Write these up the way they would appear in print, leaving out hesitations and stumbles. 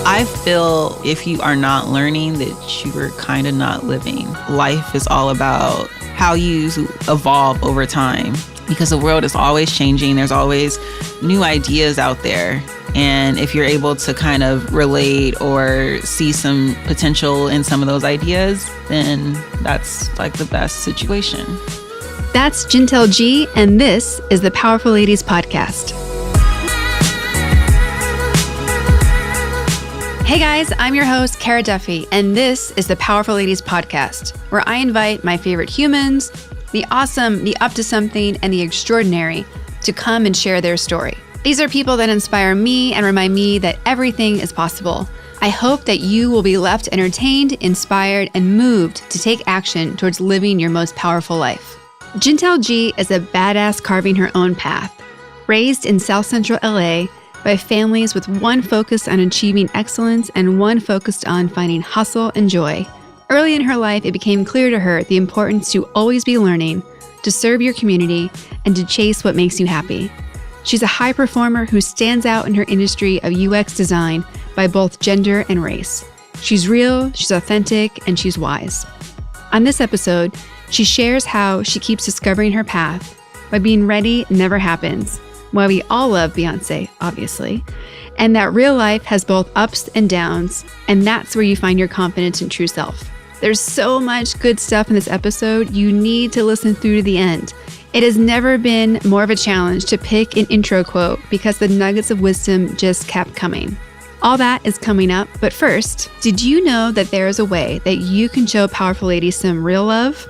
I feel if you are not learning, that you are kind of not living. Life is all about how you evolve over time, because the world is always changing. There's always new ideas out there. And if you're able to kind of relate or see some potential in some of those ideas, then that's like the best situation. That's Gintel Gee, and this is the Powerful Ladies Podcast. Hey guys, I'm your host, Cara Duffy, and this is the Powerful Ladies Podcast, where I invite my favorite humans, the awesome, the up to something, and the extraordinary to come and share their story. These are people that inspire me and remind me that everything is possible. I hope that you will be left entertained, inspired, and moved to take action towards living your most powerful life. Gintel Gee is a badass carving her own path. Raised in South Central LA by families with one focus on achieving excellence and one focused on finding hustle and joy. Early in her life, it became clear to her the importance to always be learning, to serve your community, and to chase what makes you happy. She's a high performer who stands out in her industry of UX design by both gender and race. She's real, she's authentic, and she's wise. On this episode, she shares how she keeps discovering her path, why being ready never happens, why we all love Beyoncé, obviously, and that real life has both ups and downs, and that's where you find your confidence and true self. There's so much good stuff in this episode, you need to listen through to the end. It has never been more of a challenge to pick an intro quote because the nuggets of wisdom just kept coming. All that is coming up, but first, did you know that there is a way that you can show Powerful Ladies some real love?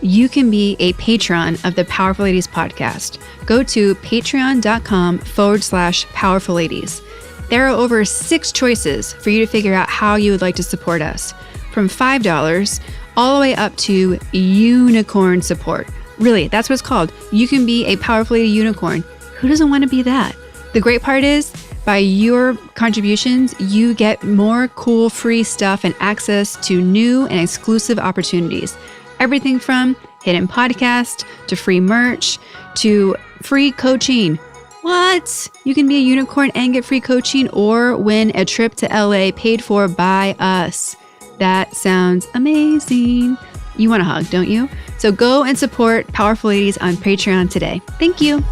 You can be a patron of the Powerful Ladies podcast. Go to patreon.com/Powerful Ladies. There are over 6 choices for you to figure out how you would like to support us, from $5 all the way up to unicorn support. Really, that's what it's called. You can be a Powerful Lady unicorn. Who doesn't want to be that? The great part is, by your contributions, you get more cool free stuff and access to new and exclusive opportunities. Everything from hidden podcast to free merch to free coaching. What? You can be a unicorn and get free coaching or win a trip to LA paid for by us. That sounds amazing. You want a hug, don't you? So go and support Powerful Ladies on Patreon today. Thank you.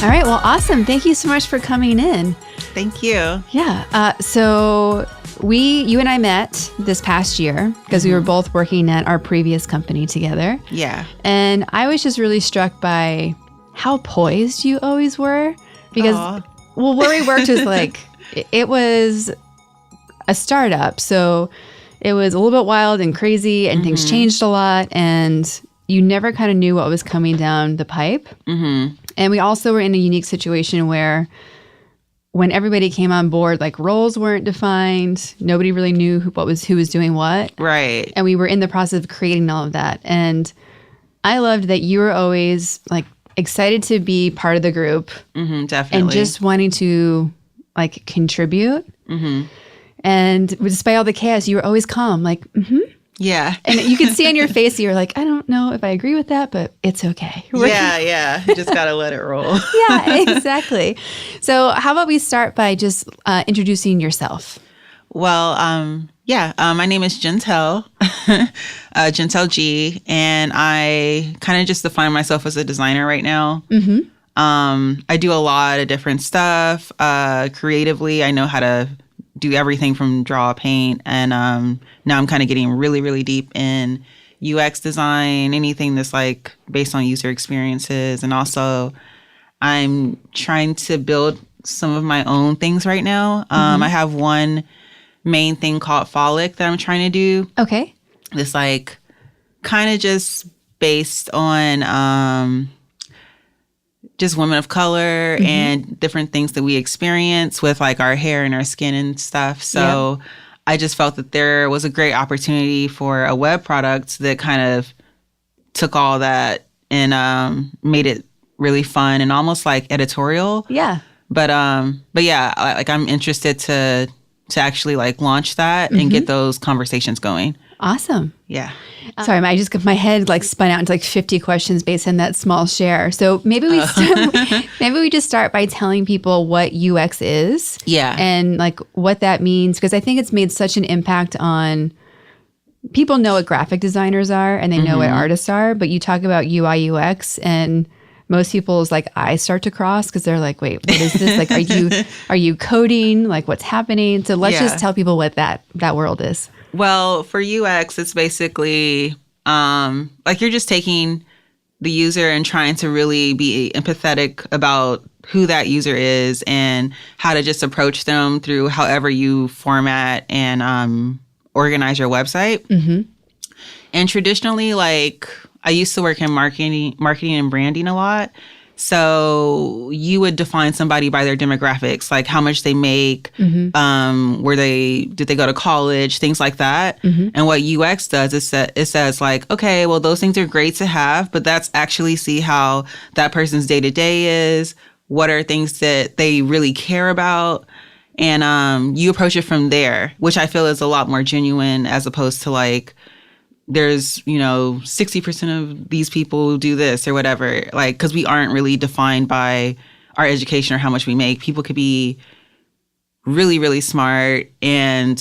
All right, well, awesome. Thank you so much for coming in. Thank you. Yeah. So you and I met this past year because we were both working at our previous company together. Yeah. And I was just really struck by how poised you always were because, well, where we worked was like, it was a startup. So it was a little bit wild and crazy and things changed a lot. And you never kind of knew what was coming down the pipe. Mm-hmm. And we also were in a unique situation where when everybody came on board, like roles weren't defined. Nobody really knew who was doing what. Right. And we were in the process of creating all of that. And I loved that you were always like excited to be part of the group. Mm-hmm, definitely. And just wanting to like contribute. Mm-hmm. And despite all the chaos, you were always calm, like, Yeah. And you could see on your face, you're like, I don't know if I agree with that, but it's okay. Yeah. You just got to let it roll. Yeah, exactly. So how about we start by just introducing yourself? Well, my name is Gintel, Gintel Gee, and I kind of just define myself as a designer right now. Mm-hmm. I do a lot of different stuff. Creatively, I know how to do everything from draw, paint, and now I'm kind of getting really, really deep in UX design, anything that's like based on user experiences. And also I'm trying to build some of my own things right now. I have one main thing called Frolic that I'm trying to do. Okay. It's like kind of just based on just women of color and different things that we experience with like our hair and our skin and stuff. So I just felt that there was a great opportunity for a web product that kind of took all that and made it really fun and almost like editorial. Yeah. But yeah, like I'm interested to actually like launch that and get those conversations going. Awesome. Yeah. Sorry, my head like spun out into like 50 questions based on that small share. So maybe we just start by telling people what UX is. Yeah. And like what that means, because I think it's made such an impact on people know what graphic designers are and they know what artists are, but you talk about UI UX and most people's like eyes start to cross because they're like, wait, what is this? Like, are you coding? Like, what's happening? So let's just tell people what that world is. Well, for UX, it's basically like you're just taking the user and trying to really be empathetic about who that user is and how to just approach them through however you format and organize your website. Mm-hmm. And traditionally, like I used to work in marketing and branding a lot. So you would define somebody by their demographics, like how much they make, did they go to college, things like that. Mm-hmm. And what UX does is it says like, okay, well, those things are great to have, but that's actually see how that person's day-to-day is. What are things that they really care about? And you approach it from there, which I feel is a lot more genuine as opposed to like, there's, 60% of these people do this or whatever, like, because we aren't really defined by our education or how much we make. People could be really, really smart and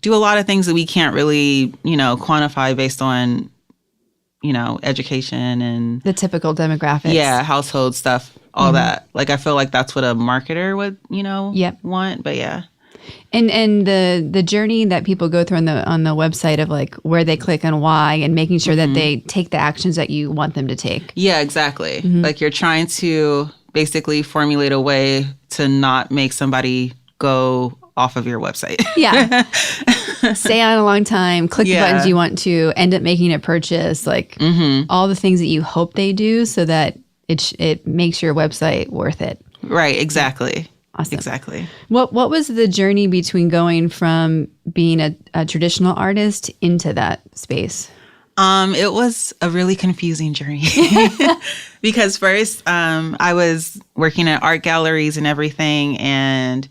do a lot of things that we can't really, quantify based on, education and the typical demographics. Yeah, household stuff, all that. Like, I feel like that's what a marketer would, want. But yeah. And the journey that people go through on the website of like where they click and why and making sure that they take the actions that you want them to take. Yeah, exactly. Like you're trying to basically formulate a way to not make somebody go off of your website. Yeah. Stay on a long time, click the buttons you want to, end up making a purchase, like all the things that you hope they do so that it makes your website worth it. Right, exactly. Awesome. Exactly. What was the journey between going from being a traditional artist into that space? It was a really confusing journey because first I was working at art galleries and everything, and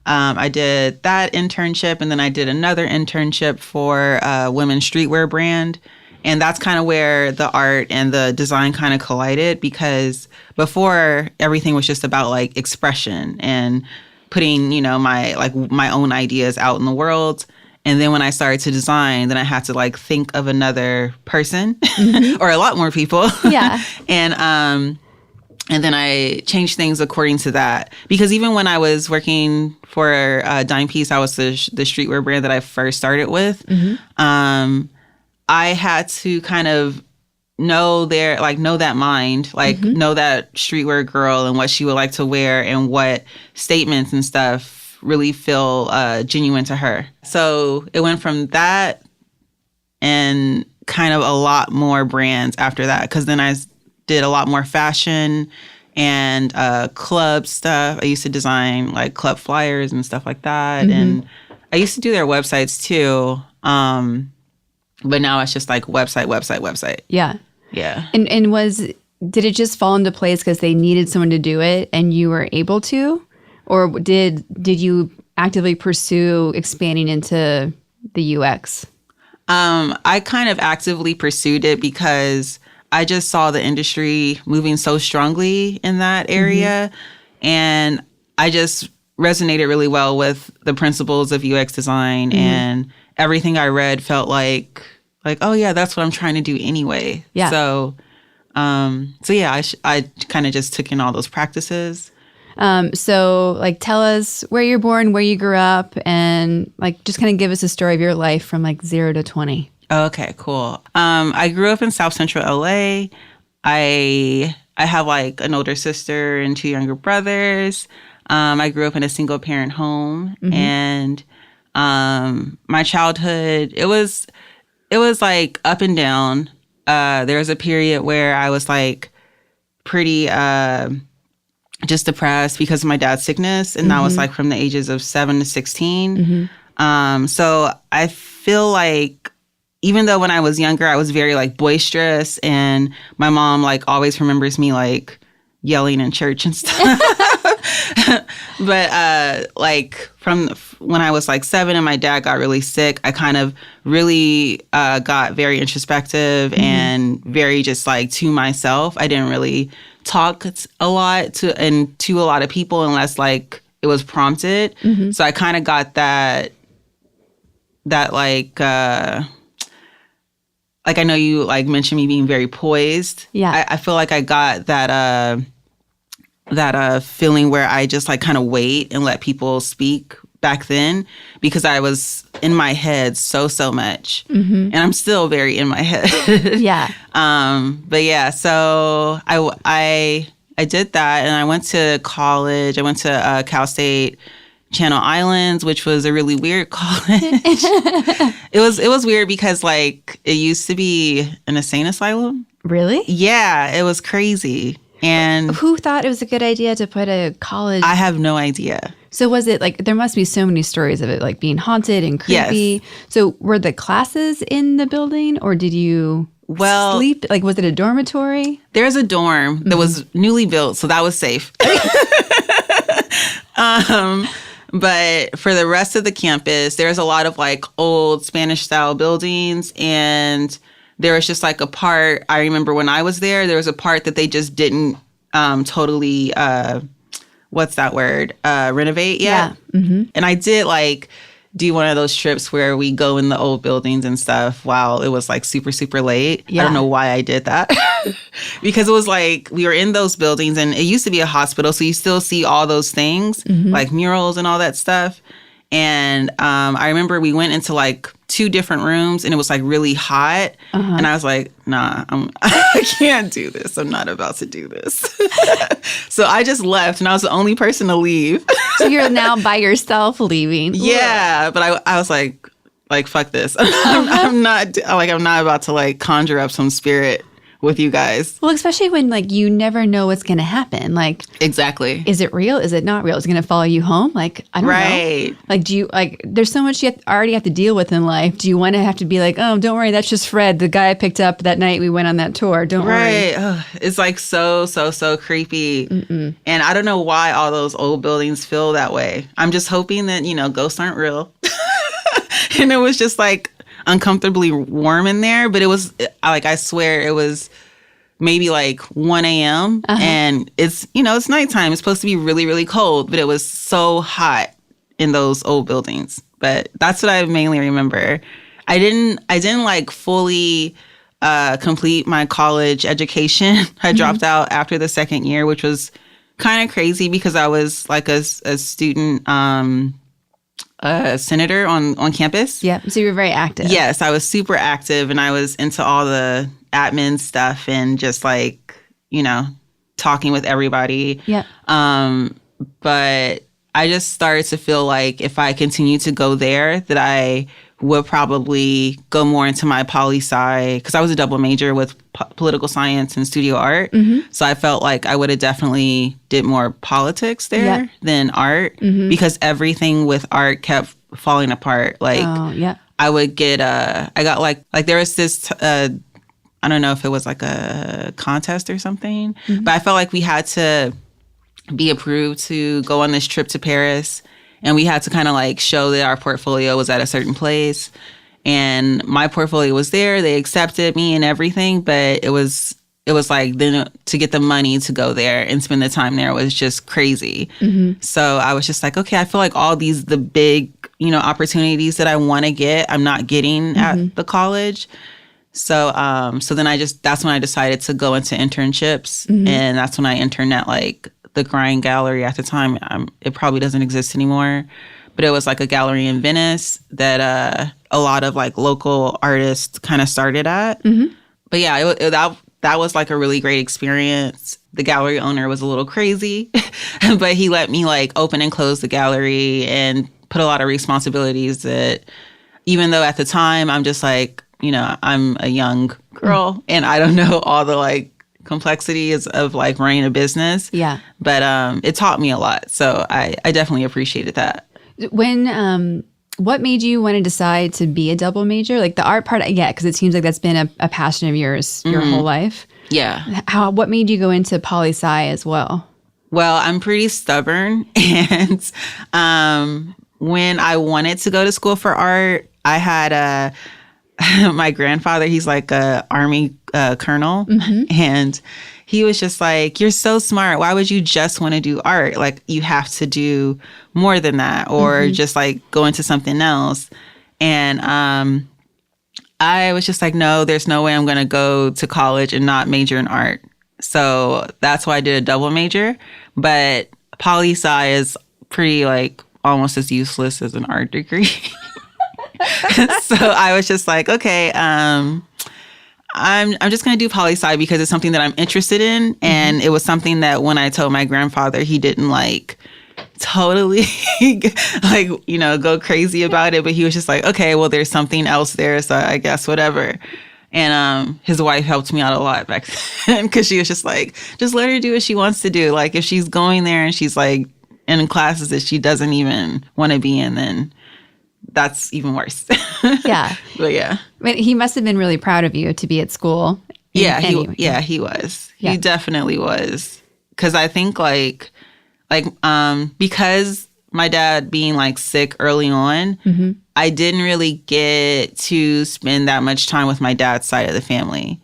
I did that internship, and then I did another internship for a women's streetwear brand. And that's kind of where the art and the design kind of collided, because before everything was just about like expression and putting, my own ideas out in the world. And then when I started to design, then I had to like think of another person or a lot more people. Yeah. And then I changed things according to that, because even when I was working for Dime Piece, I was the streetwear brand that I first started with. I had to kind of know that mind, know that streetwear girl and what she would like to wear and what statements and stuff really feel genuine to her. So it went from that and kind of a lot more brands after that, because then I did a lot more fashion and club stuff. I used to design like club flyers and stuff like that. And I used to do their websites too. But now it's just like website. Yeah. Yeah. And did it just fall into place because they needed someone to do it and you were able to? Or did you actively pursue expanding into the UX? I kind of actively pursued it because I just saw the industry moving so strongly in that area. And I just resonated really well with the principles of UX design, and everything I read felt like, oh yeah, that's what I'm trying to do anyway. Yeah. So yeah, I kind of just took in all those practices. So like, tell us where you're born, where you grew up, and like, just kind of give us a story of your life from like 0 to 20. Okay, cool. I grew up in South Central LA. I have like an older sister and 2 younger brothers. I grew up in a single parent home, and my childhood, it was like up and down. There was a period where I was like pretty just depressed because of my dad's sickness, and that was like from the ages of 7 to 16. So I feel like even though when I was younger, I was very like boisterous, and my mom like always remembers me like yelling in church and stuff. But like from when I was like 7 and my dad got really sick, I kind of really got very introspective and very just like to myself. I didn't really talk a lot to a lot of people unless like it was prompted. So I kind of got that like I know you like mentioned me being very poised. Yeah. I feel like I got that feeling where I just like kind of wait and let people speak back then because I was in my head so much. And I'm still very in my head. Yeah. But yeah, so I did that and I went to college. I went to Cal State Channel Islands, which was a really weird college. It was weird because like it used to be an insane asylum. Really? Yeah, it was crazy. And who thought it was a good idea to put a college? I have no idea. So was it like, there must be so many stories of it like being haunted and creepy. Yes. So were the classes in the building or did you sleep? Like, was it a dormitory? There's a dorm that was newly built, so that was safe. But for the rest of the campus, there's a lot of like old Spanish style buildings. And there was just like a part, I remember when I was there was a part that they just didn't totally, what's that word? Renovate yet. Yeah. And I did like do one of those trips where we go in the old buildings and stuff while it was like super late. Yeah. I don't know why I did that. Because it was like we were in those buildings and it used to be a hospital. So you still see all those things like murals and all that stuff. And I remember we went into like 2 different rooms and it was like really hot. And I was like, nah, I can't do this. I'm not about to do this. So I just left and I was the only person to leave. So you're now by yourself leaving. Yeah. But I was like, fuck this. I'm not about to like conjure up some spirit with you guys. Well, especially when like you never know what's going to happen. Like, exactly. Is it real? Is it not real? Is it going to follow you home? Like, I don't know. Like, do you like? There's so much you already have to deal with in life. Do you want to have to be like, oh, don't worry, that's just Fred, the guy I picked up that night we went on that tour. Don't worry. Right. It's like so creepy. And I don't know why all those old buildings feel that way. I'm just hoping that ghosts aren't real. And it was just like uncomfortably warm in there, but it was like, I swear it was maybe like 1 a.m. And it's it's nighttime. It's supposed to be really cold, but it was so hot in those old buildings. But that's what I mainly remember. I didn't like fully complete my college education. I dropped out after the second year, which was kind of crazy because I was like a student senator on campus. Yeah, so you were very active. Yes, I was super active and I was into all the admin stuff and just like, talking with everybody. Yeah. But I just started to feel like if I continued to go there, that I would probably go more into my poli-sci, because I was a double major with political science and studio art. So I felt like I would have definitely did more politics there than art, because everything with art kept falling apart. Like, I would get, I got like there was this, I don't know if it was like a contest or something, but I felt like we had to be approved to go on this trip to Paris. And we had to kind of like show that our portfolio was at a certain place. And my portfolio was there. They accepted me and everything. But it was like then to get the money to go there and spend the time there was just crazy. So I was just like, okay, I feel like all the big, opportunities that I want to get, I'm not getting at the college. So then that's when I decided to go into internships. And that's when I interned at like the Grind Gallery at the time. It probably doesn't exist anymore, but it was like a gallery in Venice that a lot of like local artists kind of started at. But yeah, that was like a really great experience. The gallery owner was a little crazy, but he let me like open and close the gallery and put a lot of responsibilities that, even though at the time I'm just like, I'm a young girl and I don't know all the like complexities of like running a business. Yeah. But it taught me a lot. So I definitely appreciated that. When what made you want to decide to be a double major? Like the art part, because it seems like that's been a passion of yours your whole life. Yeah. What made you go into poli-sci as well? Well, I'm pretty stubborn. And when I wanted to go to school for art, I had my grandfather, he's like a Army colonel. And he was just like, you're so smart. Why would you just want to do art? Like, you have to do more than that, or just like go into something else. And I was just like, no, there's no way I'm going to go to college and not major in art. So that's why I did a double major. But poli-sci is pretty like almost as useless as an art degree. So I was just like, okay, I'm just going to do poli-sci because it's something that I'm interested in. And it was something that when I told my grandfather, he didn't like totally like, you know, go crazy about it. But he was just like, okay, well, there's something else there. So I guess whatever. And his wife helped me out a lot back then because she was just like, just let her do what she wants to do. Like if she's going there and she's like in classes that she doesn't even want to be in, then that's even worse. Yeah. But yeah. I mean, he must have been really proud of you to be at school. Yeah, he was. Yeah. He definitely was. Because I think because my dad being like sick early on, I didn't really get to spend that much time with my dad's side of the family.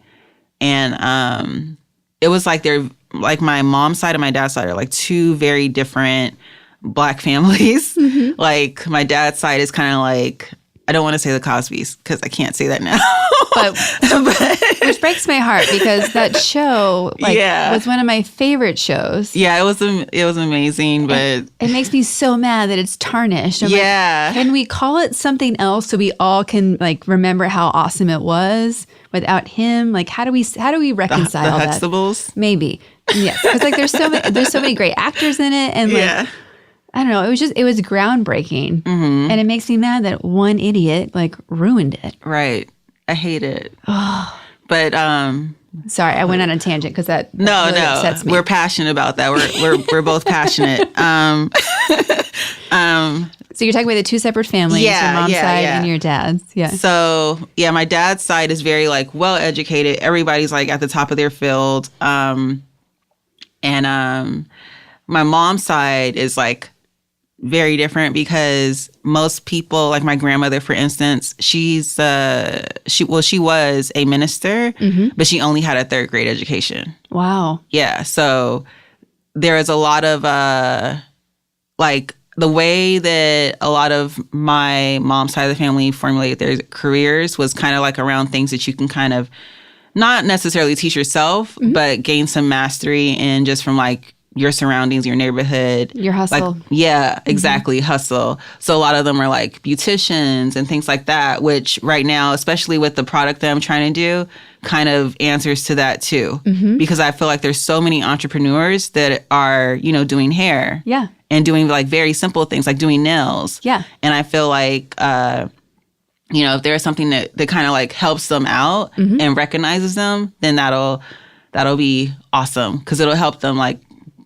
And it was like they're like my mom's side and my dad's side are like two very different Black families. Like my dad's side is kind of like, I don't want to say the Cosbys because I can't say that now. but which breaks my heart because that show was one of my favorite shows. Yeah, it was amazing, but it makes me so mad that it's tarnished. I'm like, can we call it something else so we all can like remember how awesome it was without him? Like how do we reconcile the that? Huxtables? Maybe. Yes, because like there's so many great actors in it, and like I don't know, it was groundbreaking, and it makes me mad that one idiot like ruined it. Right. I hate it. But sorry, I went on a tangent because that really upsets me. We're passionate about that. We're both passionate. So you're talking about the two separate families, your mom's side and your dad's. Yeah. So my dad's side is very like well educated. Everybody's like at the top of their field. And my mom's side is like very different because most people, like my grandmother, for instance, she was a minister, but she only had a 3rd grade education. Wow. Yeah. So there is a lot of like the way that a lot of my mom's side of the family formulated their careers was kind of like around things that you can kind of not necessarily teach yourself, but gain some mastery in just from like your surroundings, your neighborhood. Your hustle. Like, yeah, exactly. Hustle. So a lot of them are like beauticians and things like that, which right now, especially with the product that I'm trying to do, kind of answers to that too. Because I feel like there's so many entrepreneurs that are, you know, doing hair. Yeah. And doing like very simple things like doing nails. Yeah. And I feel like, you know, if there's something that kind of like helps them out and recognizes them, then that'll be awesome because it'll help them like,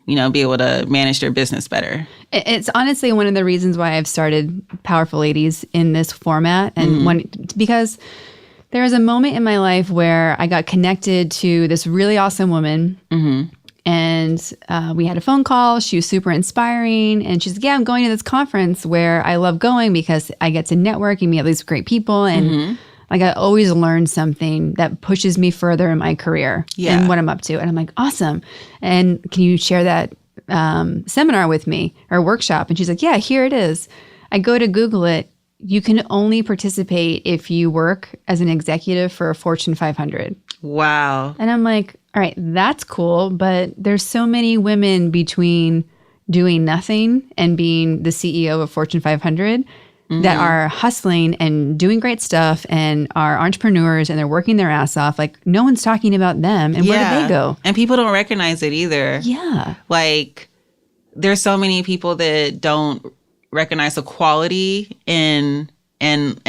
you know, be able to manage their business better. It's honestly one of the reasons why I've started Powerful Ladies in this format. And because there was a moment in my life where I got connected to this really awesome woman. And we had a phone call. She was super inspiring. And she's like, yeah, I'm going to this conference where I love going because I get to network and meet all these great people. And like I always learn something that pushes me further in my career and what I'm up to. And I'm like, awesome. And can you share that seminar with me or workshop? And she's like, yeah, here it is. I go to Google it. You can only participate if you work as an executive for a Fortune 500. Wow. And I'm like, all right, that's cool. But there's so many women between doing nothing and being the CEO of a Fortune 500 that are hustling and doing great stuff and are entrepreneurs and they're working their ass off. Like no one's talking about them. And where do they go? And people don't recognize it either. Yeah. Like there's so many people that don't recognize the quality and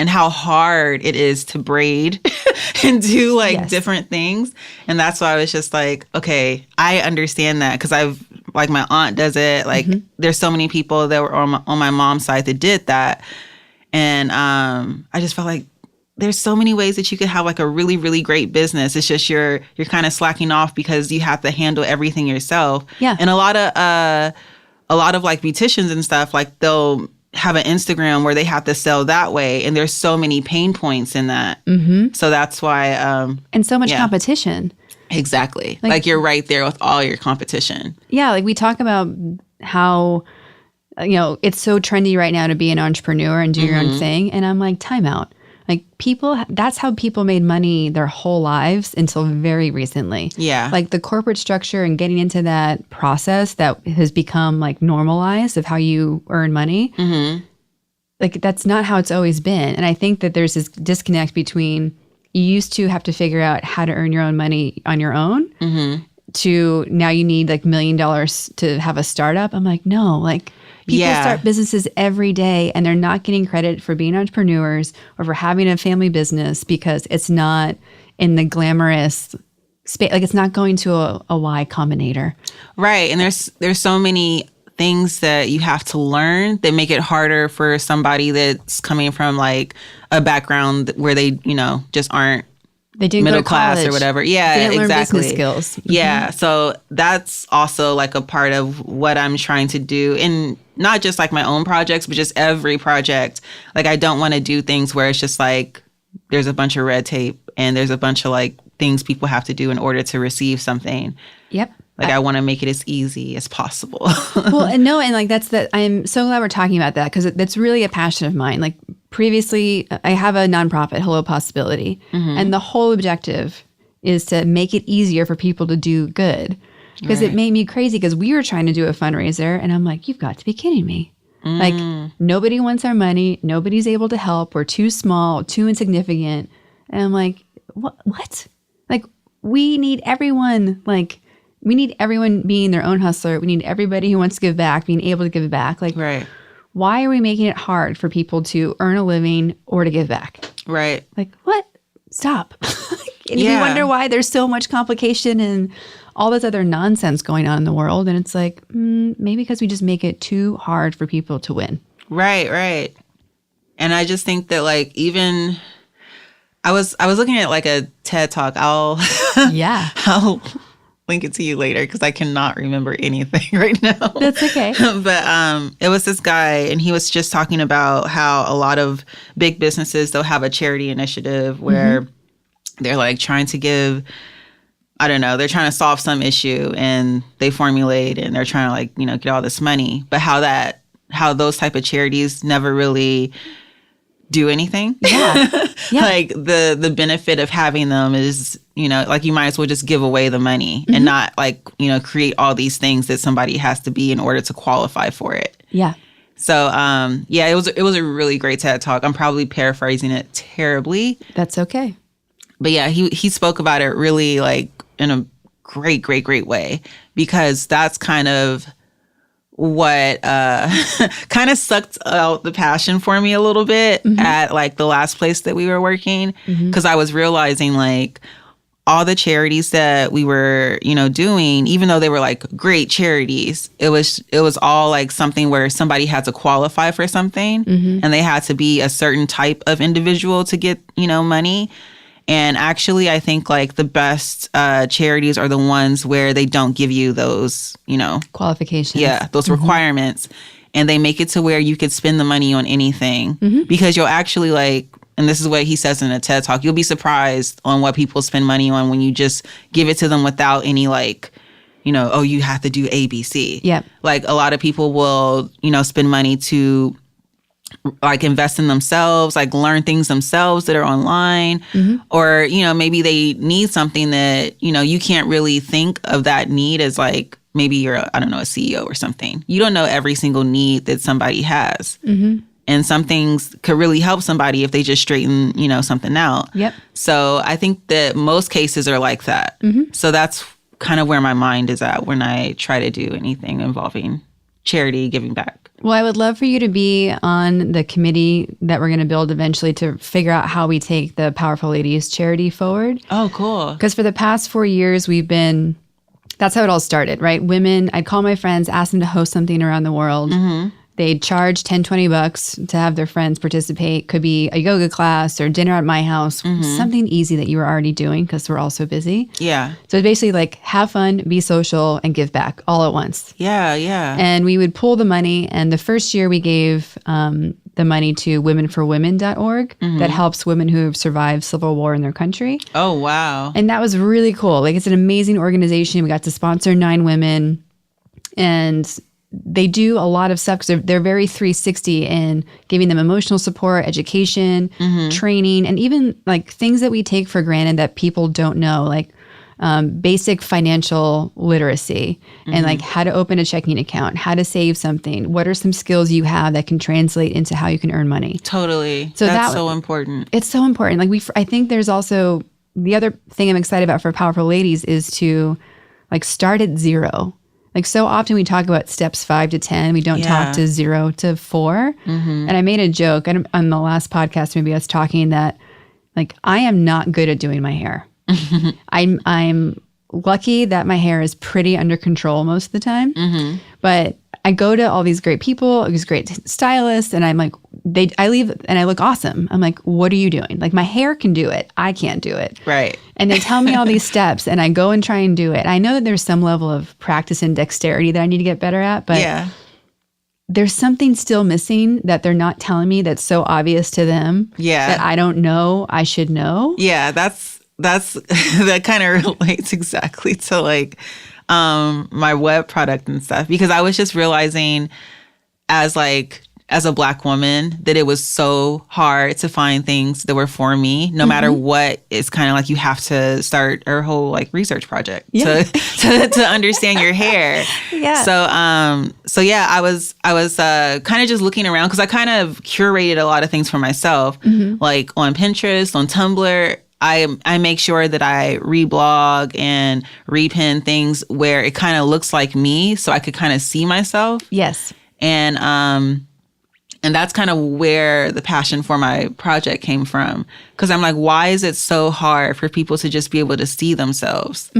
how hard it is to braid and do like different things. And that's why I was just like, okay, I understand that because I've like my aunt does it. Like there's so many people that were on my mom's side that did that. And I just felt like there's so many ways that you could have like a really, really great business. It's just you're kind of slacking off because you have to handle everything yourself. Yeah. And a lot of like beauticians and stuff, like they'll have an Instagram where they have to sell that way. And there's so many pain points in that. Mm-hmm. So that's why. And so much competition. Exactly. Like you're right there with all your competition. Yeah. Like we talk about how, it's so trendy right now to be an entrepreneur and do your own thing. And I'm like, time out. Like that's how people made money their whole lives until very recently. Yeah. Like the corporate structure and getting into that process that has become like normalized of how you earn money. Mm-hmm. Like that's not how it's always been. And I think that there's this disconnect between you used to have to figure out how to earn your own money on your own to now you need like $1 million to have a startup. I'm like, no, like people start businesses every day and they're not getting credit for being entrepreneurs or for having a family business because it's not in the glamorous space. Like it's not going to a Y Combinator. Right. And there's so many things that you have to learn that make it harder for somebody that's coming from like a background where they, just aren't they didn't middle go to class college. or whatever. Yeah, they didn't exactly. Learn business skills. Yeah. So that's also like a part of what I'm trying to do. And not just like my own projects, but just every project. Like I don't want to do things where it's just like there's a bunch of red tape and there's a bunch of like things people have to do in order to receive something. Yep. Like I want to make it as easy as possible. Well, and like I'm so glad we're talking about that because that's really a passion of mine. Like previously, I have a nonprofit, Hello Possibility, and the whole objective is to make it easier for people to do good. Because it made me crazy because we were trying to do a fundraiser and I'm like, you've got to be kidding me. Like nobody wants our money. Nobody's able to help. We're too small, too insignificant. And I'm like, what? Like we need everyone. Like we need everyone being their own hustler. We need everybody who wants to give back, being able to give back. Like, why are we making it hard for people to earn a living or to give back? Right. Like, what? Stop. And you wonder why there's so much complication and all this other nonsense going on in the world. And it's like, maybe because we just make it too hard for people to win. Right, right. And I just think that like even I was looking at like a TED Talk. I'll link it to you later because I cannot remember anything right now. That's okay. But it was this guy and he was just talking about how a lot of big businesses, they'll have a charity initiative where they're like trying to give, I don't know, they're trying to solve some issue and they formulate and they're trying to like, get all this money. But how those type of charities never really do anything. Yeah. Like the benefit of having them is, like you might as well just give away the money and not like, create all these things that somebody has to be in order to qualify for it. Yeah. So, it was a really great TED Talk. I'm probably paraphrasing it terribly. That's okay. But yeah, he spoke about it really like in a great way because that's kind of what kind of sucked out the passion for me a little bit at like the last place that we were working because I was realizing like all the charities that we were doing, even though they were like great charities, it was all like something where somebody had to qualify for something and they had to be a certain type of individual to get money. And actually, I think like the best charities are the ones where they don't give you those, qualifications. Yeah, those requirements. And they make it to where you could spend the money on anything because you'll actually like, and this is what he says in a TED Talk, you'll be surprised on what people spend money on when you just give it to them without any like, oh, you have to do ABC. Yeah. Like a lot of people will, spend money to like invest in themselves, like learn things themselves that are online or, maybe they need something that, you can't really think of that need as like, maybe you're, a CEO or something. You don't know every single need that somebody has. And some things could really help somebody if they just straighten, something out. Yep. So I think that most cases are like that. So that's kind of where my mind is at when I try to do anything involving charity, giving back. Well, I would love for you to be on the committee that we're going to build eventually to figure out how we take the Powerful Ladies charity forward. Oh, cool. Because for the past 4 years, that's how it all started, right? Women, I'd call my friends, ask them to host something around the world. They'd charge $10-$20 to have their friends participate. Could be a yoga class or dinner at my house, something easy that you were already doing because we're all so busy. Yeah. So it's basically like have fun, be social, and give back all at once. Yeah, yeah. And we would pool the money. And the first year we gave the money to womenforwomen.org that helps women who have survived civil war in their country. Oh, wow. And that was really cool. Like, it's an amazing organization. We got to sponsor 9 women. And they do a lot of stuff because they're very 360 in giving them emotional support, education, training, and even like things that we take for granted that people don't know, like basic financial literacy and like how to open a checking account, how to save something, what are some skills you have that can translate into how you can earn money. Totally. So that's so important. It's so important. Like I think there's also the other thing I'm excited about for Powerful Ladies is to like start at 0. Like so often we talk about steps 5 to 10. We don't talk to 0 to 4. And I made a joke on the last podcast, maybe I was talking that like, I am not good at doing my hair. I'm lucky that my hair is pretty under control most of the time, but I go to all these great people, these great stylists, and I'm like, I leave and I look awesome. I'm like, what are you doing? Like my hair can do it. I can't do it. Right. And they tell me all these steps and I go and try and do it. I know that there's some level of practice and dexterity that I need to get better at, but there's something still missing that they're not telling me that's so obvious to them that I don't know I should know. Yeah, that kind of relates exactly to like my web product and stuff, because I was just realizing as a Black woman that it was so hard to find things that were for me, no matter what. It's kind of like you have to start a whole like research project to understand your hair. So yeah, I was kind of just looking around because I kind of curated a lot of things for myself, like on Pinterest, on Tumblr. I make sure that I reblog and repin things where it kind of looks like me, so I could kind of see myself. Yes. And that's kind of where the passion for my project came from. Because I'm like, why is it so hard for people to just be able to see themselves?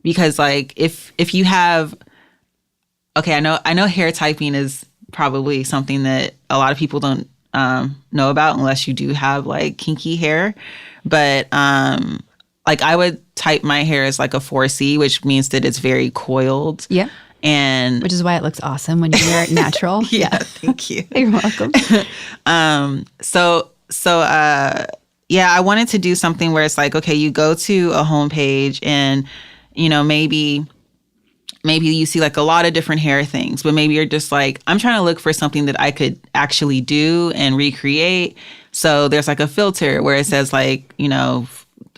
Because like if you have, okay, I know hair typing is probably something that a lot of people don't know about unless you do have like kinky hair. But like I would type my hair as like a 4C, which means that it's very coiled. Yeah. And which is why it looks awesome when you wear it natural. Thank you. You're welcome. Yeah, I wanted to do something where it's like, okay, you go to a homepage and, you know, maybe you see like a lot of different hair things, but maybe you're just like, I'm trying to look for something that I could actually do and recreate. So there's like a filter where it says like, you know,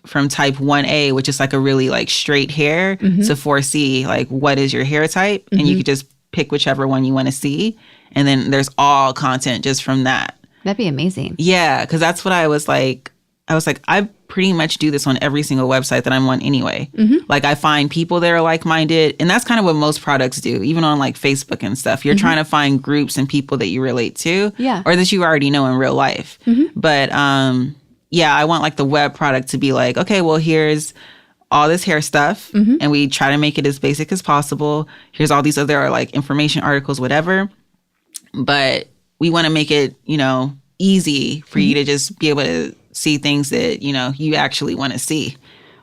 from type 1A, which is like a really like straight hair, to 4C, like what is your hair type? And you could just pick whichever one you want to see. And then there's all content just from that. That'd be amazing. Yeah, because that's what I was like, I pretty much do this on every single website that I'm on anyway. Like I find people that are like-minded, and that's kind of what most products do, even on like Facebook and stuff. You're trying to find groups and people that you relate to, or that you already know in real life. But yeah, I want like the web product to be like, okay, well, here's all this hair stuff, and we try to make it as basic as possible. Here's all these other like information articles, whatever. But we want to make it, you know, easy for you to just be able to see things that, you know, you actually want to see.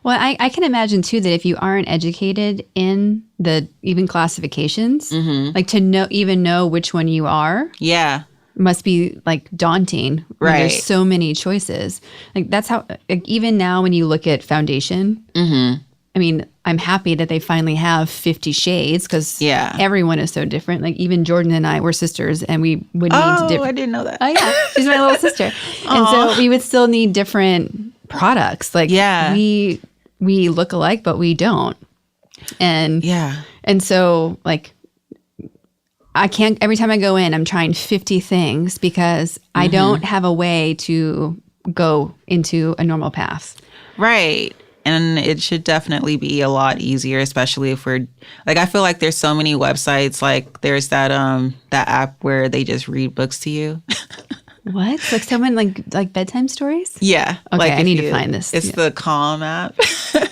Well, I can imagine too that if you aren't educated in the even classifications, like to know which one you are, must be like daunting. Right. There's so many choices. Like that's how, like, even now when you look at foundation, I mean, I'm happy that they finally have 50 shades because everyone is so different. Like even Jordan and I were sisters and we would need I didn't know that. Oh yeah, she's my little sister. And so we would still need different products. Like we look alike, but we don't. And and so like I can't, every time I go in, I'm trying 50 things because I don't have a way to go into a normal path. Right. And it should definitely be a lot easier, especially if we're like, I feel like there's so many websites. Like there's that app where they just read books to you. What? Like someone like bedtime stories? Yeah. Okay, like I need to find this. It's the Calm app.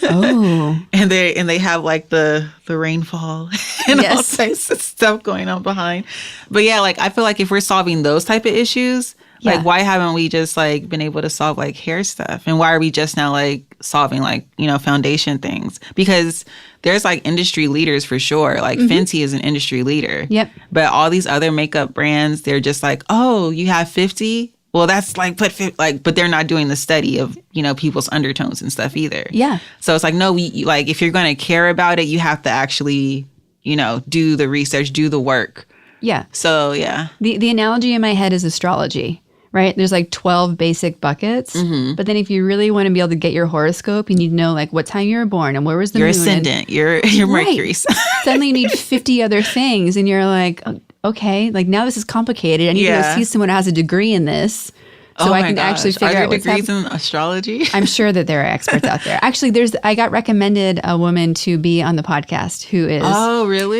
Oh. And they have like the rainfall and all Yes. types of stuff going on behind. But yeah, like I feel like if we're solving those type of issues, Yeah. like why haven't we just like been able to solve like hair stuff? And why are we just now like solving like, foundation things? Because there's like industry leaders for sure. Like Fenty is an industry leader. Yep. But all these other makeup brands, they're just like, oh, you have 50? Well, that's like, but they're not doing the study of, people's undertones and stuff either. Yeah. So it's like, no, like if you're going to care about it, you have to actually, do the research, do the work. Yeah. So, yeah. The analogy in my head is astrology, right? There's like 12 basic buckets. But then if you really want to be able to get your horoscope, you need to know like what time you were born and where was the Your moon. ascendant, your Mercury. Suddenly you need 50 other things and you're like, okay, like now this is complicated. I need to go see someone who has a degree in this so I can actually figure out what's happening. Are there degrees in astrology? I'm sure that there are experts out there. Actually, I got recommended a woman to be on the podcast who is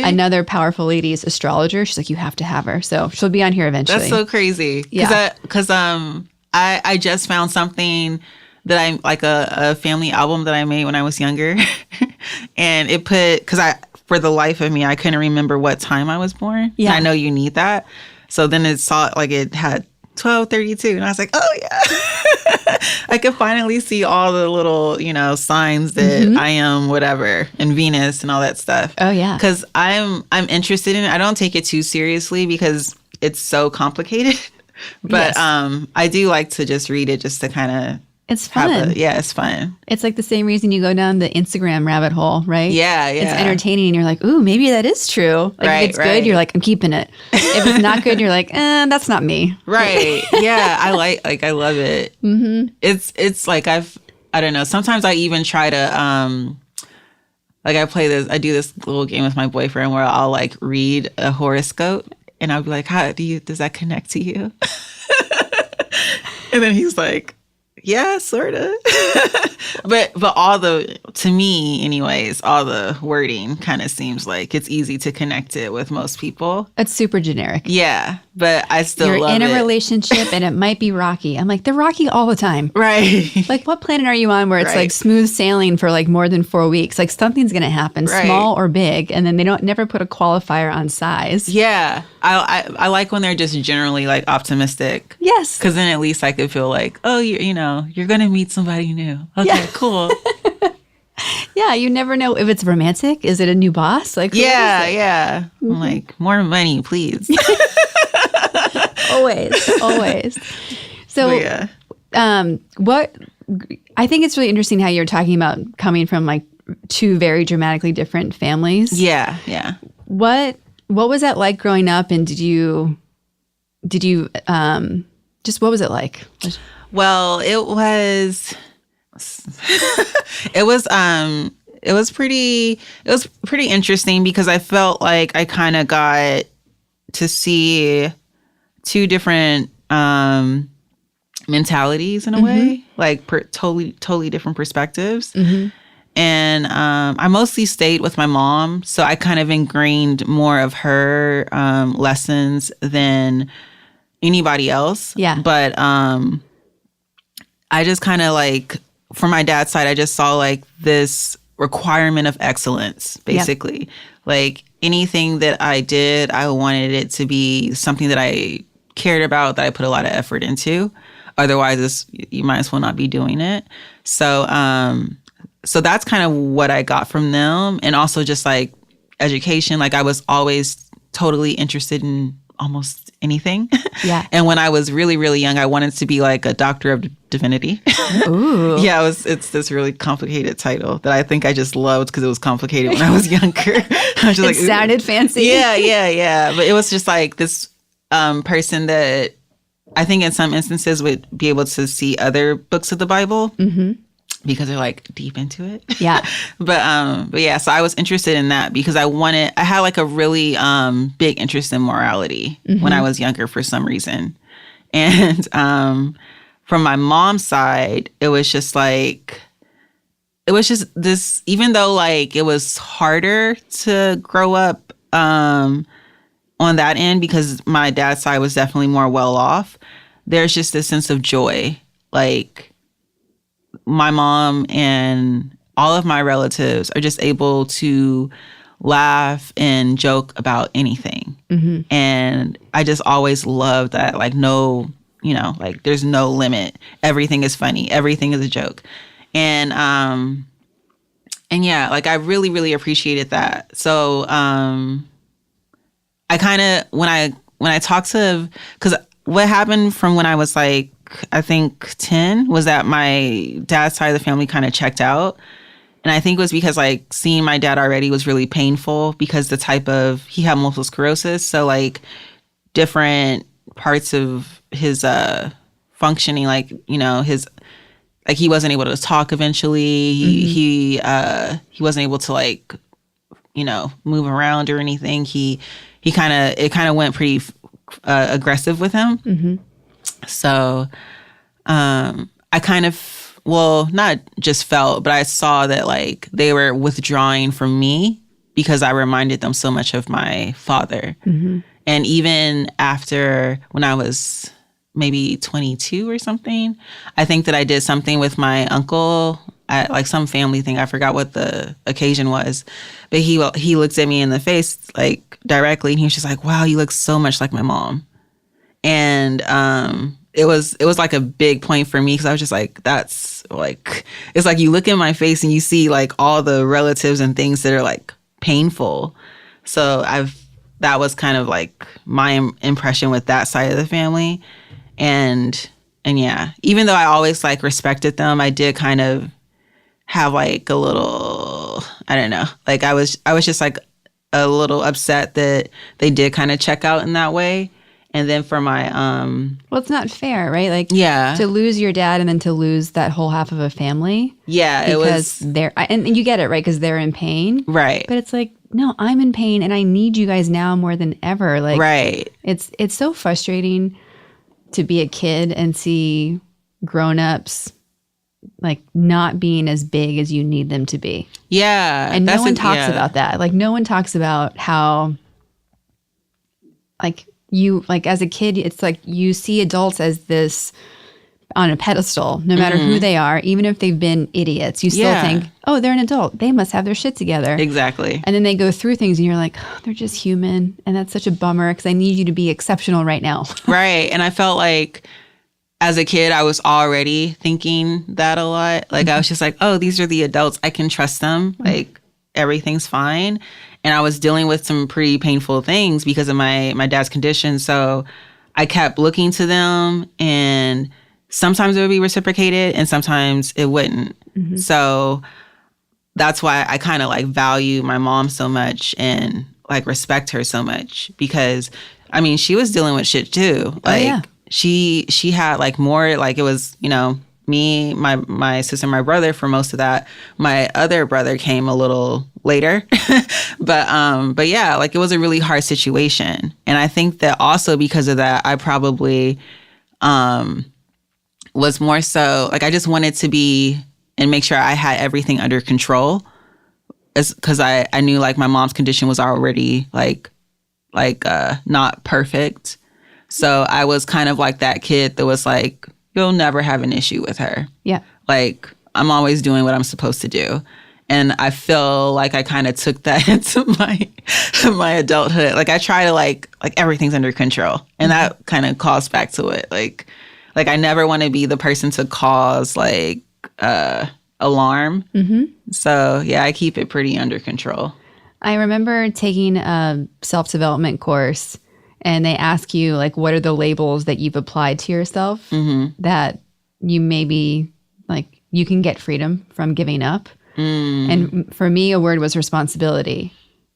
another Powerful Ladies astrologer. She's like, you have to have her. So she'll be on here eventually. That's so crazy. Yeah. Because I just found something that I like a family album that I made when I was younger. And it for the life of me, I couldn't remember what time I was born. Yeah. And I know you need that. So then it had 12:32, and I was like, oh yeah. I could finally see all the little, signs that I am whatever, and Venus and all that stuff. Oh yeah. Because I'm interested in it. I don't take it too seriously because it's so complicated. But I do like to just read it just to kind of it's fun. It's fun. It's like the same reason you go down the Instagram rabbit hole, right? Yeah. It's entertaining and you're like, ooh, maybe that is true. Like if it's good, you're like, I'm keeping it. If it's not good, you're like, that's not me. Right. Yeah. I love it. It's like I don't know. Sometimes I even try to, I do this little game with my boyfriend where I'll like read a horoscope and I'll be like, does that connect to you? And then he's like, yeah, sort of. but to me anyways, all the wording kind of seems like it's easy to connect it with most people. It's super generic. Yeah, but I still love it. You're in a relationship and it might be rocky. I'm like, they're rocky all the time. Right. Like what planet are you on where it's like smooth sailing for like more than 4 weeks? Like something's going to happen, small or big. And then they never put a qualifier on size. Yeah. I like when they're just generally like optimistic. Yes. Because then at least I could feel like, oh, you're going to meet somebody new. Okay, cool. Yeah, you never know if it's romantic. Is it a new boss? Like, yeah. I'm like, more money, please. Always. So, what I think it's really interesting how you're talking about coming from like two very dramatically different families. Yeah. What was that like growing up, and did you just what was it like? Well, it was pretty interesting because I felt like I kind of got to see two different mentalities in a way, like totally different perspectives. And I mostly stayed with my mom, so I kind of ingrained more of her lessons than anybody else. Yeah. But I just kind of like, from my dad's side, I just saw like this requirement of excellence, basically. Yep. Like anything that I did, I wanted it to be something that I cared about, that I put a lot of effort into. Otherwise, you might as well not be doing it. So, so that's kind of what I got from them. And also just like education. Like I was always totally interested in almost anything. Yeah. And when I was really, really young, I wanted to be like a doctor of divinity. Ooh. Yeah, it's this really complicated title that I think I just loved because it was complicated when I was younger. I was just it sounded fancy. Yeah. But it was just like this person that I think in some instances would be able to see other books of the Bible. Because they're like deep into it. Yeah. But yeah, so I was interested in that because I had like a really big interest in morality when I was younger for some reason. And from my mom's side, it was just this, even though like it was harder to grow up on that end because my dad's side was definitely more well off. there's just this sense of joy. Like my mom and all of my relatives are just able to laugh and joke about anything. And I just always love that, like, no, you know, like there's no limit. Everything is funny. Everything is a joke. And yeah, like I really, really appreciated that. So I kind of, when I talk to, because what happened from when I was like, I think 10, was that my dad's side of the family kind of checked out. And I think it was because like seeing my dad already was really painful because he had multiple sclerosis. So like different parts of his functioning, like, you know, like he wasn't able to talk eventually. He wasn't able to, like, you know, move around or anything. It kind of went pretty aggressive with him. So I kind of, well, not just felt, but I saw that like they were withdrawing from me because I reminded them so much of my father. And even after, when I was maybe 22 or something, I think that I did something with my uncle at like some family thing. I forgot what the occasion was, but he looked at me in the face like directly, and he was just like, "Wow, you look so much like my mom." And it was like a big point for me because I was just like, that's like, it's like you look in my face and you see like all the relatives and things that are like painful. So that was kind of like my impression with that side of the family. And yeah, even though I always like respected them, I did kind of have like a little, I don't know, like I was just like a little upset that they did kind of check out in that way. And then for my well, it's not fair, right? Like, yeah, to lose your dad and then to lose that whole half of a family. Yeah, it was, and you get it, right? Because they're in pain, right? But it's like, no, I'm in pain and I need you guys now more than ever. Like, right? It's so frustrating to be a kid and see grown-ups like not being as big as you need them to be. Yeah, and no one talks about that. Like, no one talks about how, like, you, like, as a kid, it's like you see adults as this on a pedestal, no matter who they are, even if they've been idiots, you still think, oh, they're an adult. They must have their shit together. Exactly. And then they go through things and you're like, oh, they're just human. And that's such a bummer because I need you to be exceptional right now. Right. And I felt like as a kid, I was already thinking that a lot. Like, I was just like, oh, these are the adults. I can trust them. Like, everything's fine. And I was dealing with some pretty painful things because of my dad's condition. So I kept looking to them, and sometimes it would be reciprocated and sometimes it wouldn't. So that's why I kind of like value my mom so much and like respect her so much, because I mean, she was dealing with shit too. Like, she had like more, like, it was, you know, me, my sister, my brother for most of that. My other brother came a little later. but yeah, like, it was a really hard situation. And I think that also because of that, I probably was more so like, I just wanted to be and make sure I had everything under control, because I knew like my mom's condition was already like not perfect. So I was kind of like that kid that was like, you'll never have an issue with her. Yeah. Like, I'm always doing what I'm supposed to do. And I feel like I kind of took that into my adulthood. Like, I try to like everything's under control. And that kind of calls back to it. Like I never want to be the person to cause like alarm. So yeah, I keep it pretty under control. I remember taking a self-development course, and they ask you, like, what are the labels that you've applied to yourself that you maybe, like, you can get freedom from giving up. And for me, a word was responsibility.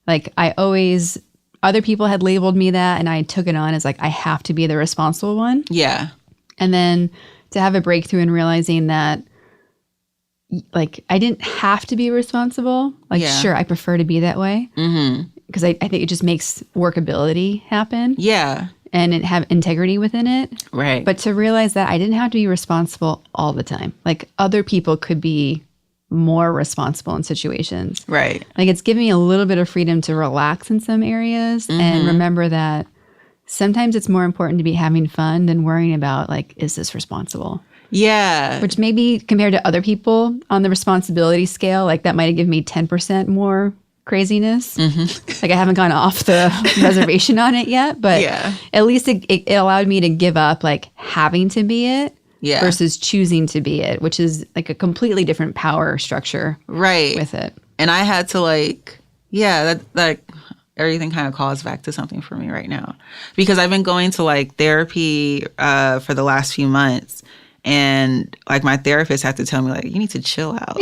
Like, other people had labeled me that, and I took it on as, like, I have to be the responsible one. Yeah. And then to have a breakthrough in realizing that, like, I didn't have to be responsible. Like, sure, I prefer to be that way. Because I think it just makes workability happen. Yeah. And it have integrity within it. Right. But to realize that I didn't have to be responsible all the time. Like, other people could be more responsible in situations. Right. Like, it's given me a little bit of freedom to relax in some areas and remember that sometimes it's more important to be having fun than worrying about like, is this responsible? Yeah. Which maybe compared to other people on the responsibility scale, like that might have given me 10% more craziness. Like I haven't gone off the reservation on it yet, but at least it allowed me to give up like having to be it versus choosing to be it, which is like a completely different power structure with it. And I had to like, that everything kind of calls back to something for me right now, because I've been going to like therapy for the last few months, and like my therapist had to tell me like, you need to chill out.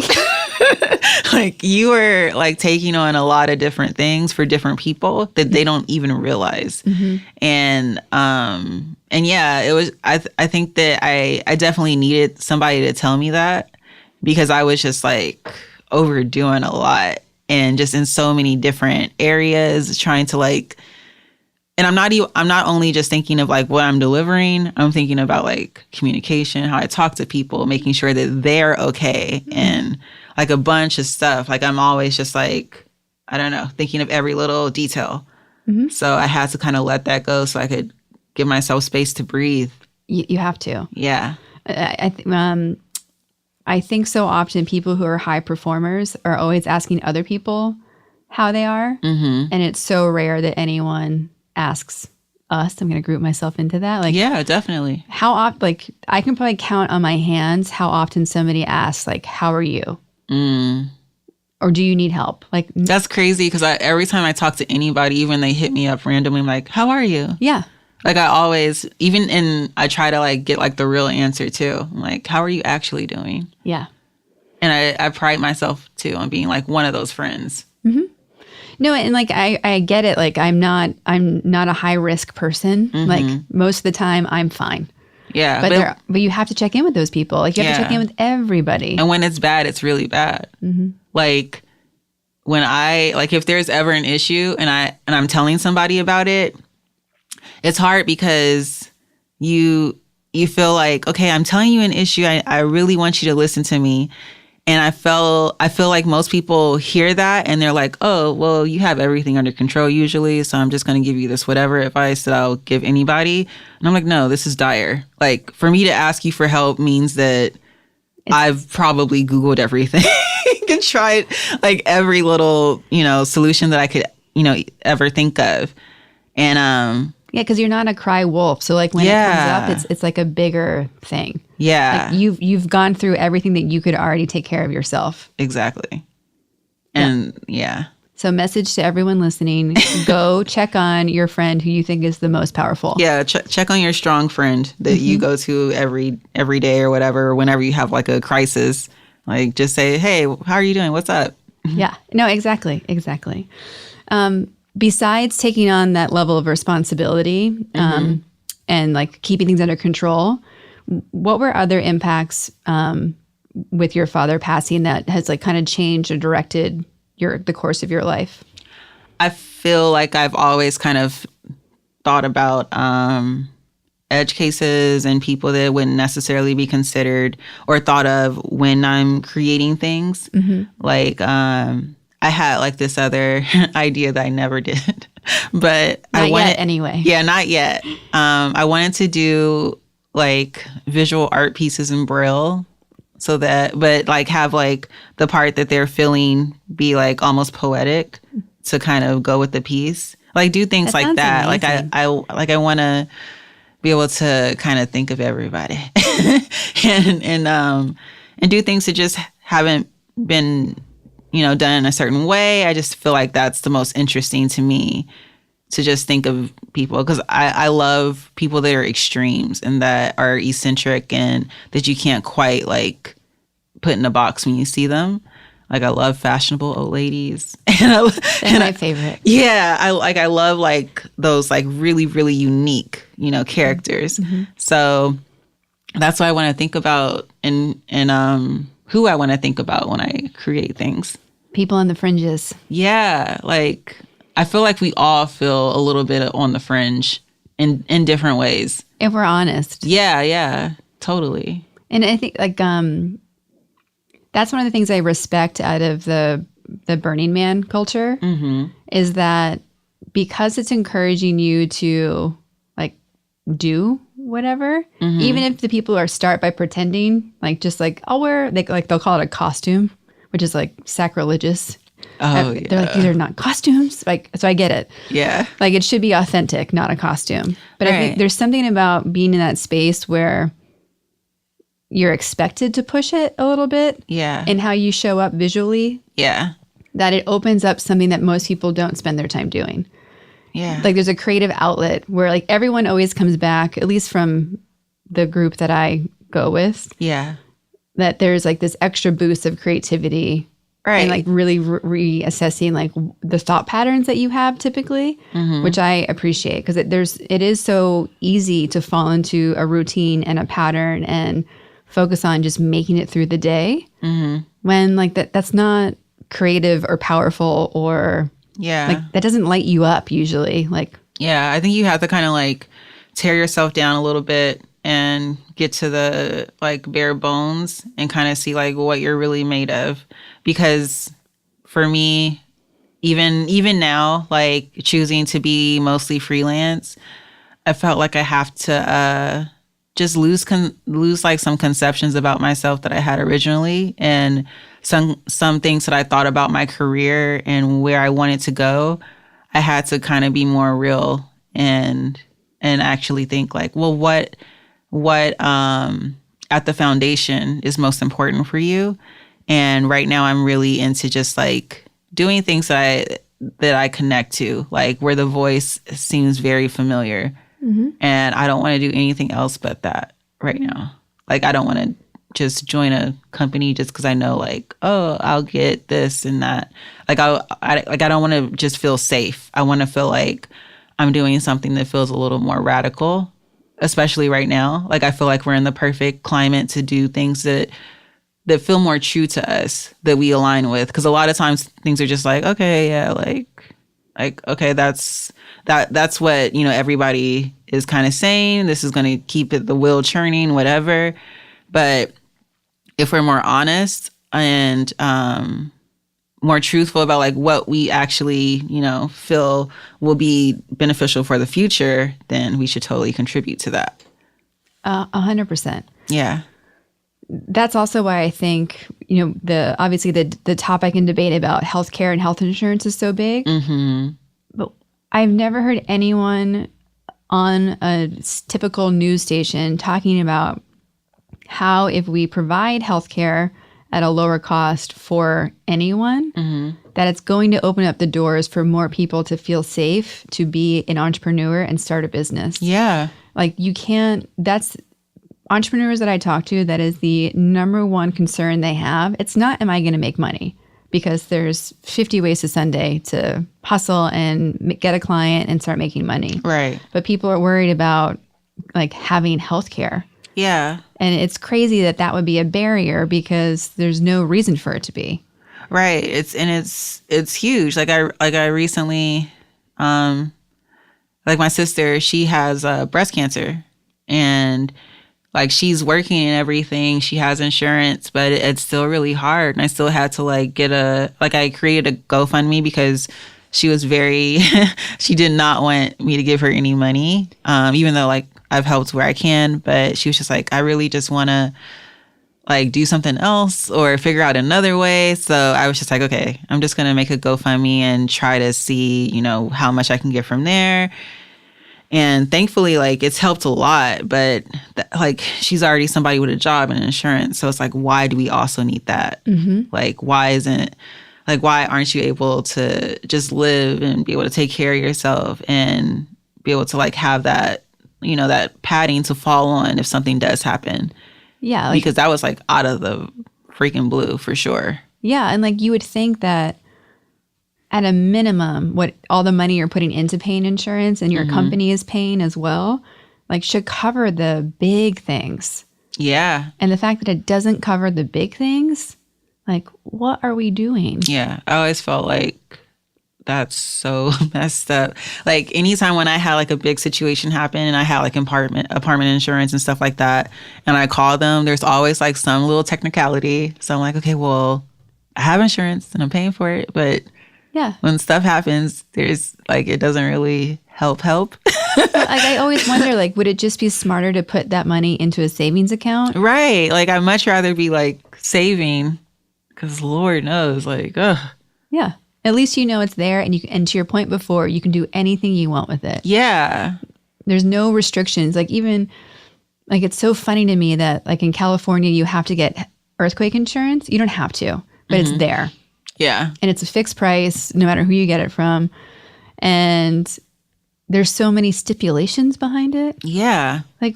Like you are like taking on a lot of different things for different people that they don't even realize. And yeah, it was, I think that I definitely needed somebody to tell me that, because I was just like overdoing a lot and just in so many different areas trying to like, and I'm not only just thinking of like what I'm delivering, I'm thinking about like communication, how I talk to people, making sure that they're okay, and like a bunch of stuff. Like I'm always just like, I don't know, thinking of every little detail. So I had to kind of let that go so I could give myself space to breathe. You have to. Yeah. I think so often people who are high performers are always asking other people how they are. And it's so rare that anyone asks us. I'm going to group myself into that. Like, yeah, definitely. How often, like, I can probably count on my hands how often somebody asks, like, how are you? Or do you need help? Like, that's crazy, because every time I talk to anybody, even they hit me up randomly, I'm like, how are you? Yeah. Like I always, I try to like get like the real answer too. I'm like, how are you actually doing? Yeah. And I pride myself too on being like one of those friends. No, and like I get it. Like I'm not a high risk person. Like most of the time I'm fine. Yeah. But you have to check in with those people. Like you have to check in with everybody. And when it's bad, it's really bad. Like when if there's ever an issue and I'm telling somebody about it, it's hard because you feel like, okay, I'm telling you an issue. I really want you to listen to me. And I feel like most people hear that and they're like, oh, well, you have everything under control usually, so I'm just going to give you this whatever advice that I'll give anybody. And I'm like, no, this is dire. Like, for me to ask you for help means that I've probably Googled everything and tried like every little, solution that I could, ever think of. And yeah, because you're not a cry wolf. So like when it comes up, it's like a bigger thing. Yeah. Like you've gone through everything that you could already take care of yourself. Exactly. And So message to everyone listening, go check on your friend who you think is the most powerful. Yeah, check on your strong friend that you go to every day or whatever, whenever you have like a crisis. Like just say, hey, how are you doing? What's up? Yeah, no, exactly. Besides taking on that level of responsibility and like keeping things under control, what were other impacts with your father passing that has like kind of changed or directed the course of your life? I feel like I've always kind of thought about edge cases and people that wouldn't necessarily be considered or thought of when I'm creating things. Like I had like this other idea that I never did, but not yet anyway. Yeah, not yet. I wanted to do like visual art pieces in Braille, but like have like the part that they're feeling be like almost poetic to kind of go with the piece. Like do things that like that. Amazing. Like I want to be able to kind of think of everybody and do things that just haven't been done in a certain way. I just feel like that's the most interesting to me, to just think of people, because I love people that are extremes and that are eccentric and that you can't quite like put in a box when you see them. Like I love fashionable old ladies. They're my favorite. Yeah, I love like those like really, really unique, characters. So that's what I want to think about and who I want to think about when I create things. People on the fringes. Yeah, like I feel like we all feel a little bit on the fringe in different ways. If we're honest. Yeah, totally. And I think like that's one of the things I respect out of the Burning Man culture is that because it's encouraging you to do whatever, even if the people start by pretending, like just like I'll wear, they'll call it a costume, which is like sacrilegious. Oh, They're like, these are not costumes. Like, so I get it. Yeah. Like it should be authentic, not a costume. But I think there's something about being in that space where you're expected to push it a little bit. Yeah. And how you show up visually. Yeah. That it opens up something that most people don't spend their time doing. Yeah. Like there's a creative outlet where like everyone always comes back, at least from the group that I go with. Yeah. That there's like this extra boost of creativity. Right. And like really reassessing like the thought patterns that you have typically, which I appreciate because it is so easy to fall into a routine and a pattern and focus on just making it through the day when like that's not creative or powerful or like that doesn't light you up usually. Like I think you have to kind of like tear yourself down a little bit and get to the like bare bones and kind of see like what you're really made of. Because for me, even now, like choosing to be mostly freelance, I felt like I have to just lose like some conceptions about myself that I had originally, and some things that I thought about my career and where I wanted to go. I had to kind of be more real and actually think like, well, what at the foundation is most important for you. And right now I'm really into just like doing things that I connect to, like where the voice seems very familiar. And I don't want to do anything else but that right now. Like I don't want to just join a company just because I know like, oh, I'll get this and that. Like I don't want to just feel safe. I want to feel like I'm doing something that feels a little more radical, especially right now. Like I feel like we're in the perfect climate to do things that feel more true to us, that we align with. Because a lot of times things are just like, okay, yeah, like okay, that's what, you know, everybody is kind of saying. This is going to keep the wheel churning, whatever. But if we're more honest and more truthful about like what we actually, you know, feel will be beneficial for the future, then we should totally contribute to that. 100%. Yeah. That's also why I think, you know, obviously the topic and debate about healthcare and health insurance is so big. But I've never heard anyone on a typical news station talking about how if we provide healthcare at a lower cost for anyone, that it's going to open up the doors for more people to feel safe to be an entrepreneur and start a business. Yeah. Like you can't, that's entrepreneurs that I talk to, that is the number one concern they have. It's not, am I going to make money? Because there's 50 ways to Sunday to hustle and get a client and start making money. Right. But people are worried about like having healthcare. Yeah. And it's crazy that would be a barrier because there's no reason for it to be. Right. It's huge. Like I recently, like my sister, she has breast cancer, and like she's working and everything. She has insurance, but it's still really hard. And I still had to like I created a GoFundMe because she was she did not want me to give her any money, even though like I've helped where I can. But she was just like, I really just want to like do something else or figure out another way. So I was just like, okay, I'm just going to make a GoFundMe and try to see, you know, how much I can get from there. And thankfully, like, it's helped a lot, but like, she's already somebody with a job and insurance. So it's like, why do we also need that? Like, why aren't you able to just live and be able to take care of yourself and be able to like have that, you know, that padding to fall on if something does happen? Yeah. Like, because that was like out of the freaking blue for sure. Yeah. And like, you would think that at a minimum, what all the money you're putting into paying insurance and your company is paying as well, like should cover the big things. Yeah. And the fact that it doesn't cover the big things, like what are we doing? Yeah. I always felt like that's so messed up. Like anytime when I had like a big situation happen and I had like apartment insurance and stuff like that, and I call them, there's always like some little technicality. So I'm like, okay, well, I have insurance and I'm paying for it, but yeah, when stuff happens, there's like, it doesn't really help. Like, I always wonder, like, would it just be smarter to put that money into a savings account? Right. Like, I'd much rather be like saving, because Lord knows, like, ugh. Yeah. At least you know it's there, and to your point before, you can do anything you want with it. Yeah. There's no restrictions. Like, even, like, it's so funny to me that, like, in California, you have to get earthquake insurance. You don't have to, but it's there. Yeah. And it's a fixed price, no matter who you get it from. And there's so many stipulations behind it. Yeah. Like,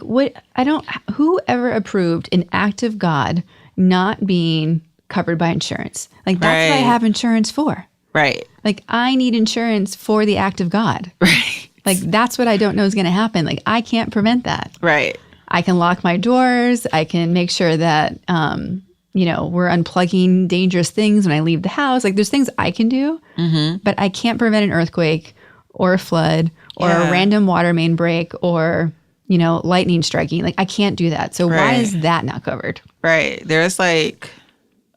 whoever approved an act of God not being covered by insurance? Like, that's what I have insurance for. Right. Like, I need insurance for the act of God. Right. Like, that's what I don't know is going to happen. Like, I can't prevent that. Right. I can lock my doors. I can make sure that, we're unplugging dangerous things when I leave the house. Like, there's things I can do, but I can't prevent an earthquake or a flood or a random water main break or, lightning striking. Like, I can't do that. So why is that not covered? Right. There's like,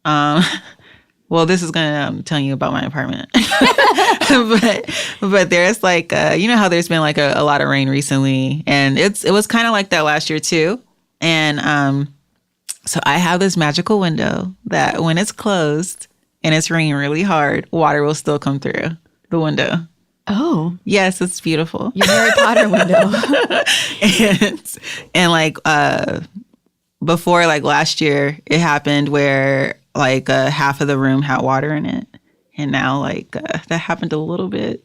well, this is going to tell you about my apartment, but there's like, how there's been like a lot of rain recently, and it was kind of like that last year too. And, so I have this magical window that when it's closed and it's raining really hard, water will still come through the window. Oh. Yes, it's beautiful. Your Harry Potter window. and like before, like last year, it happened where like half of the room had water in it. And now like that happened a little bit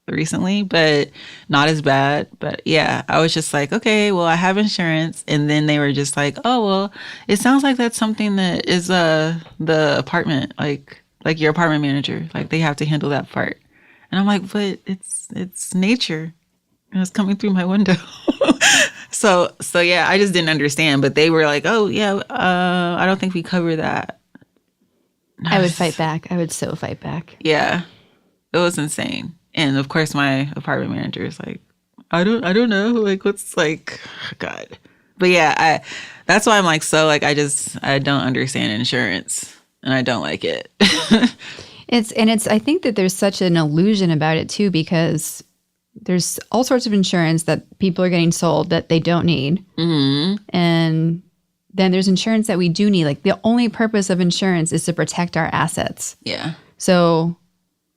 recently, but not as bad. But yeah, I was just like, okay, well, I have insurance. And then they were just like, oh, well, it sounds like that's something that is the apartment, like your apartment manager, like they have to handle that part. And I'm like, but it's nature, and it's coming through my window. so yeah, I just didn't understand. But they were like, oh yeah, I don't think we cover that. I would fight back. I would so fight back. Yeah, it was insane. And of course, my apartment manager is like, I don't know, like what's like, God. But yeah, that's why I'm like, so like, I don't understand insurance, and I don't like it. I think that there's such an illusion about it too, because there's all sorts of insurance that people are getting sold that they don't need. Mm-hmm. And then there's insurance that we do need. Like, the only purpose of insurance is to protect our assets. Yeah. So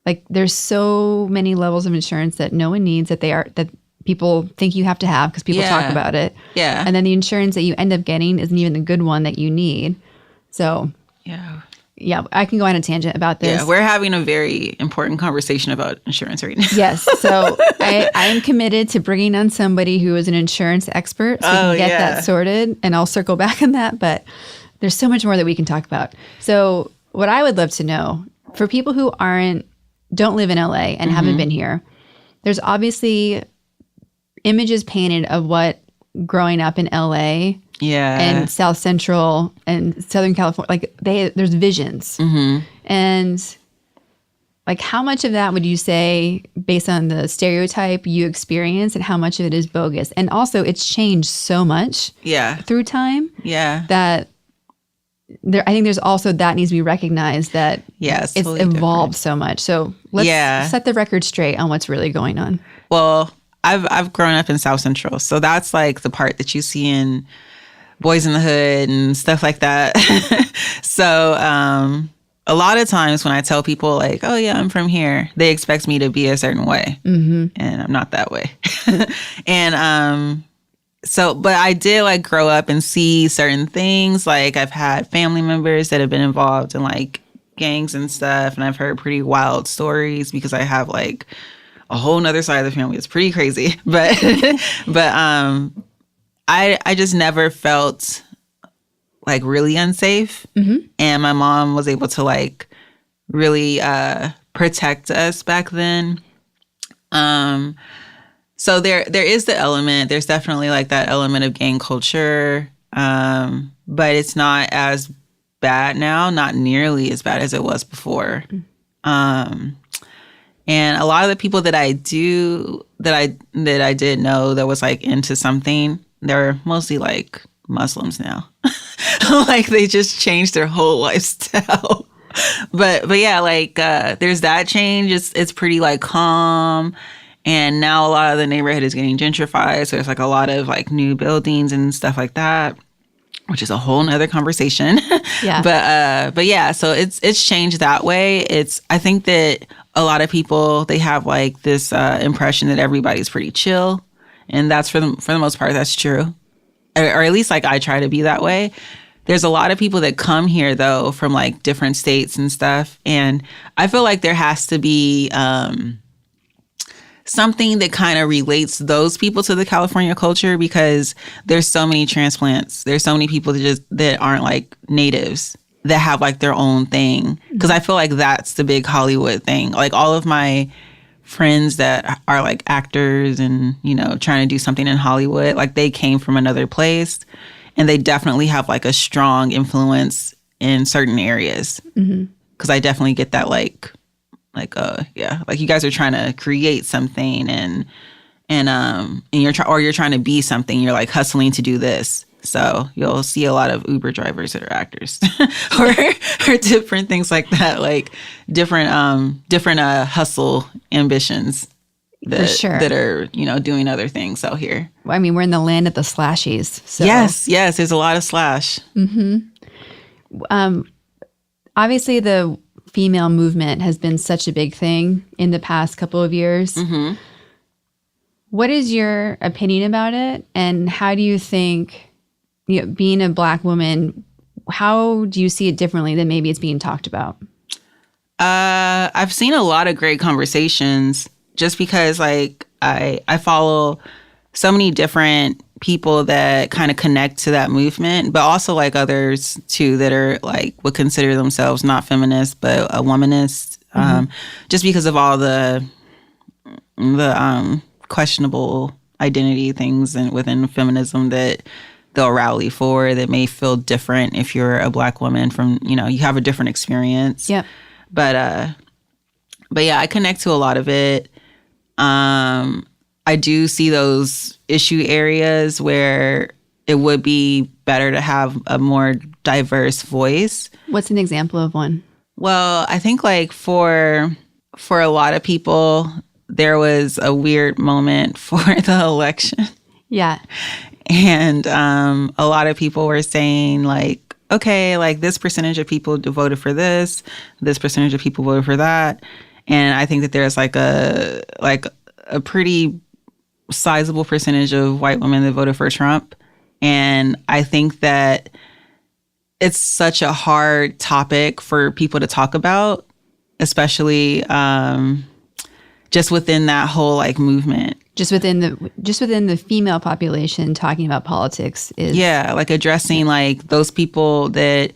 like, there's so many levels of insurance that no one needs, that people think you have to have because people talk about it. Yeah. And then the insurance that you end up getting isn't even the good one that you need. So yeah, I can go on a tangent about this. Yeah, we're having a very important conversation about insurance right now. Yes. So I am committed to bringing on somebody who is an insurance expert so we can get that sorted. And I'll circle back on that. But there's so much more that we can talk about. So what I would love to know, for people who don't live in LA and haven't been here, there's obviously images painted of what growing up in LA and South Central and Southern California, like there's visions. And like, how much of that would you say, based on the stereotype you experience, and how much of it is bogus? And also, it's changed so much through time that I think there's also that needs to be recognized, that it's totally evolved so much. So let's set the record straight on what's really going on. Well, I've grown up in South Central, so that's like the part that you see in Boys in the Hood and stuff like that. So a lot of times when I tell people like, oh yeah, I'm from here, they expect me to be a certain way, and I'm not that way. And so, but I did like grow up and see certain things. Like, I've had family members that have been involved in like gangs and stuff, and I've heard pretty wild stories because I have like a whole nother side of the family. It's pretty crazy, but I just never felt like really unsafe, and my mom was able to like really protect us back then. So there is the element. There's definitely like that element of gang culture, but it's not as bad now. Not nearly as bad as it was before. And a lot of the people that I did know that was like into something, they're mostly like Muslims now. Like, they just changed their whole lifestyle. But yeah, like there's that change. It's pretty like calm. And now a lot of the neighborhood is getting gentrified. So there's like a lot of like new buildings and stuff like that, which is a whole nother conversation. Yeah. But yeah, so it's changed that way. I think that a lot of people, they have like this impression that everybody's pretty chill. And that's for the most part, that's true. Or at least like I try to be that way. There's a lot of people that come here though from like different states and stuff. And I feel like there has to be something that kind of relates those people to the California culture, because there's so many transplants. There's so many people that aren't like natives that have like their own thing. Because I feel like that's the big Hollywood thing. Like all of my friends that are like actors and, you know, trying to do something in Hollywood, like they came from another place, and they definitely have like a strong influence in certain areas. Because I definitely get that like you guys are trying to create something and you're trying to be something. You're like hustling to do this. So you'll see a lot of Uber drivers that are actors or different things like that, like different hustle ambitions that are, you know, doing other things out here. I mean, we're in the land of the slashies. So. Yes, there's a lot of slash. Obviously, the female movement has been such a big thing in the past couple of years. What is your opinion about it? And how do you think, you know, being a Black woman, how do you see it differently than maybe it's being talked about? I've seen a lot of great conversations just because like I follow so many different people that kind of connect to that movement, but also like others too that are like would consider themselves not feminist but a womanist, just because of all the questionable identity things and within feminism that they'll rally for that may feel different if you're a Black woman from, you know, you have a different experience. Yeah. But yeah, I connect to a lot of it. I do see those issue areas where it would be better to have a more diverse voice. What's an example of one? Well, I think like for a lot of people, there was a weird moment for the election. Yeah. And a lot of people were saying like, okay, like this percentage of people voted for this percentage of people voted for that. And I think that there's like a pretty sizable percentage of white women that voted for Trump. And I think that it's such a hard topic for people to talk about, especially just within that whole like movement. Just within the female population, talking about politics is like addressing like those people that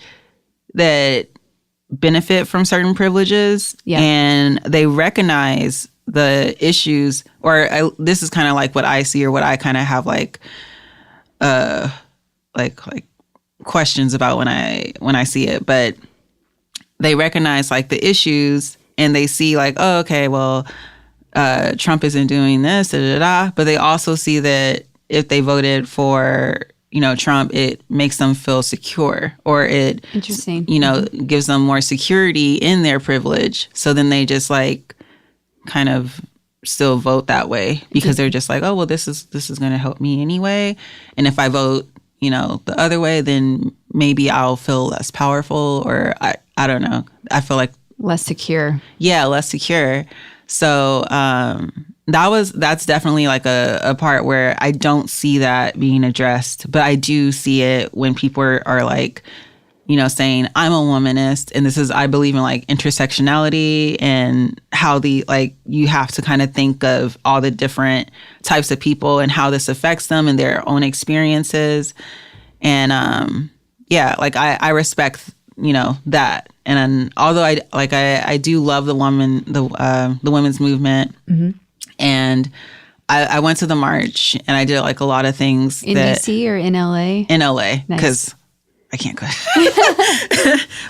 benefit from certain privileges, and they recognize the issues, or this is kind of like what I see, or what I kind of have like questions about when I see it, but they recognize like the issues, and they see like, oh, okay, well, Trump isn't doing this, but they also see that if they voted for, you know, Trump, it makes them feel secure, or it, interesting, you know, gives them more security in their privilege. So then they just like kind of still vote that way because they're just like, oh, well, this is going to help me anyway. And if I vote, you know, the other way, then maybe I'll feel less powerful, or I don't know. I feel like less secure. Yeah, less secure. So that's definitely like a part where I don't see that being addressed, but I do see it when people are like, you know, saying I'm a womanist, and I believe in like intersectionality and how you have to kind of think of all the different types of people and how this affects them and their own experiences. And like I respect, you know, that. And although I do love the women's movement, and I went to the march and I did like a lot of things in DC or in LA. In LA, because I can't go.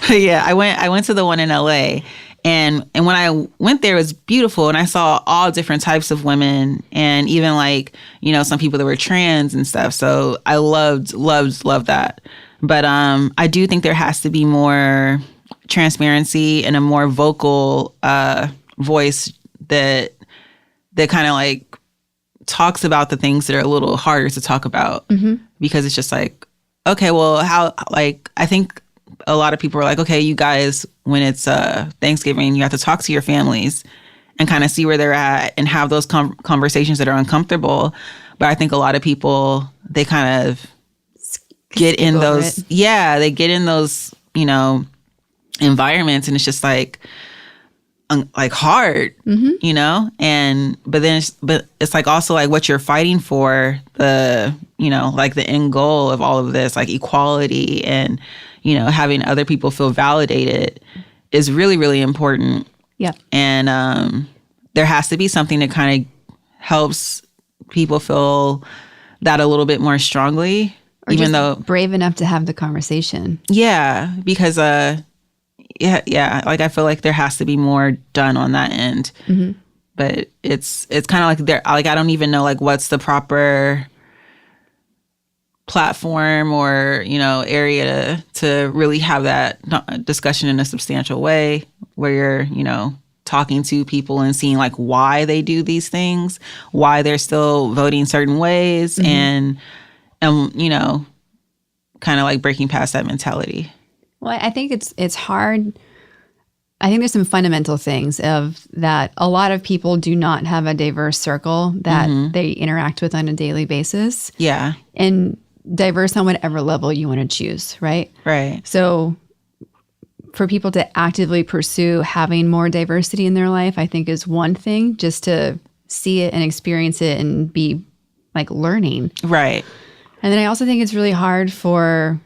But yeah, I went to the one in LA, and when I went there, it was beautiful, and I saw all different types of women, and even like, you know, some people that were trans and stuff. So I loved that. But I do think there has to be more transparency and a more vocal voice that that kind of like talks about the things that are a little harder to talk about because it's just like, okay, well, how, like, I think a lot of people are like, okay, you guys, when it's Thanksgiving, you have to talk to your families and kind of see where they're at and have those conversations that are uncomfortable. But I think a lot of people, they kind of get in those, they get in those, you know, environments, and it's just like hard, you know, but it's like also like what you're fighting for, the, you know, like the end goal of all of this, like equality and, you know, having other people feel validated is really, really important. Yeah. And there has to be something that kind of helps people feel that a little bit more strongly, or even though brave enough to have the conversation. Yeah. Because, yeah. Like I feel like there has to be more done on that end, but it's kind of like I don't even know like what's the proper platform or, you know, area to really have that discussion in a substantial way where you're, you know, talking to people and seeing like why they do these things, why they're still voting certain ways, and you know, kind of like breaking past that mentality. Well, I think it's hard. I think there's some fundamental things of that. A lot of people do not have a diverse circle that they interact with on a daily basis. Yeah. And diverse on whatever level you want to choose, right? Right. So for people to actively pursue having more diversity in their life, I think is one thing, just to see it and experience it and be like learning. Right. And then I also think it's really hard for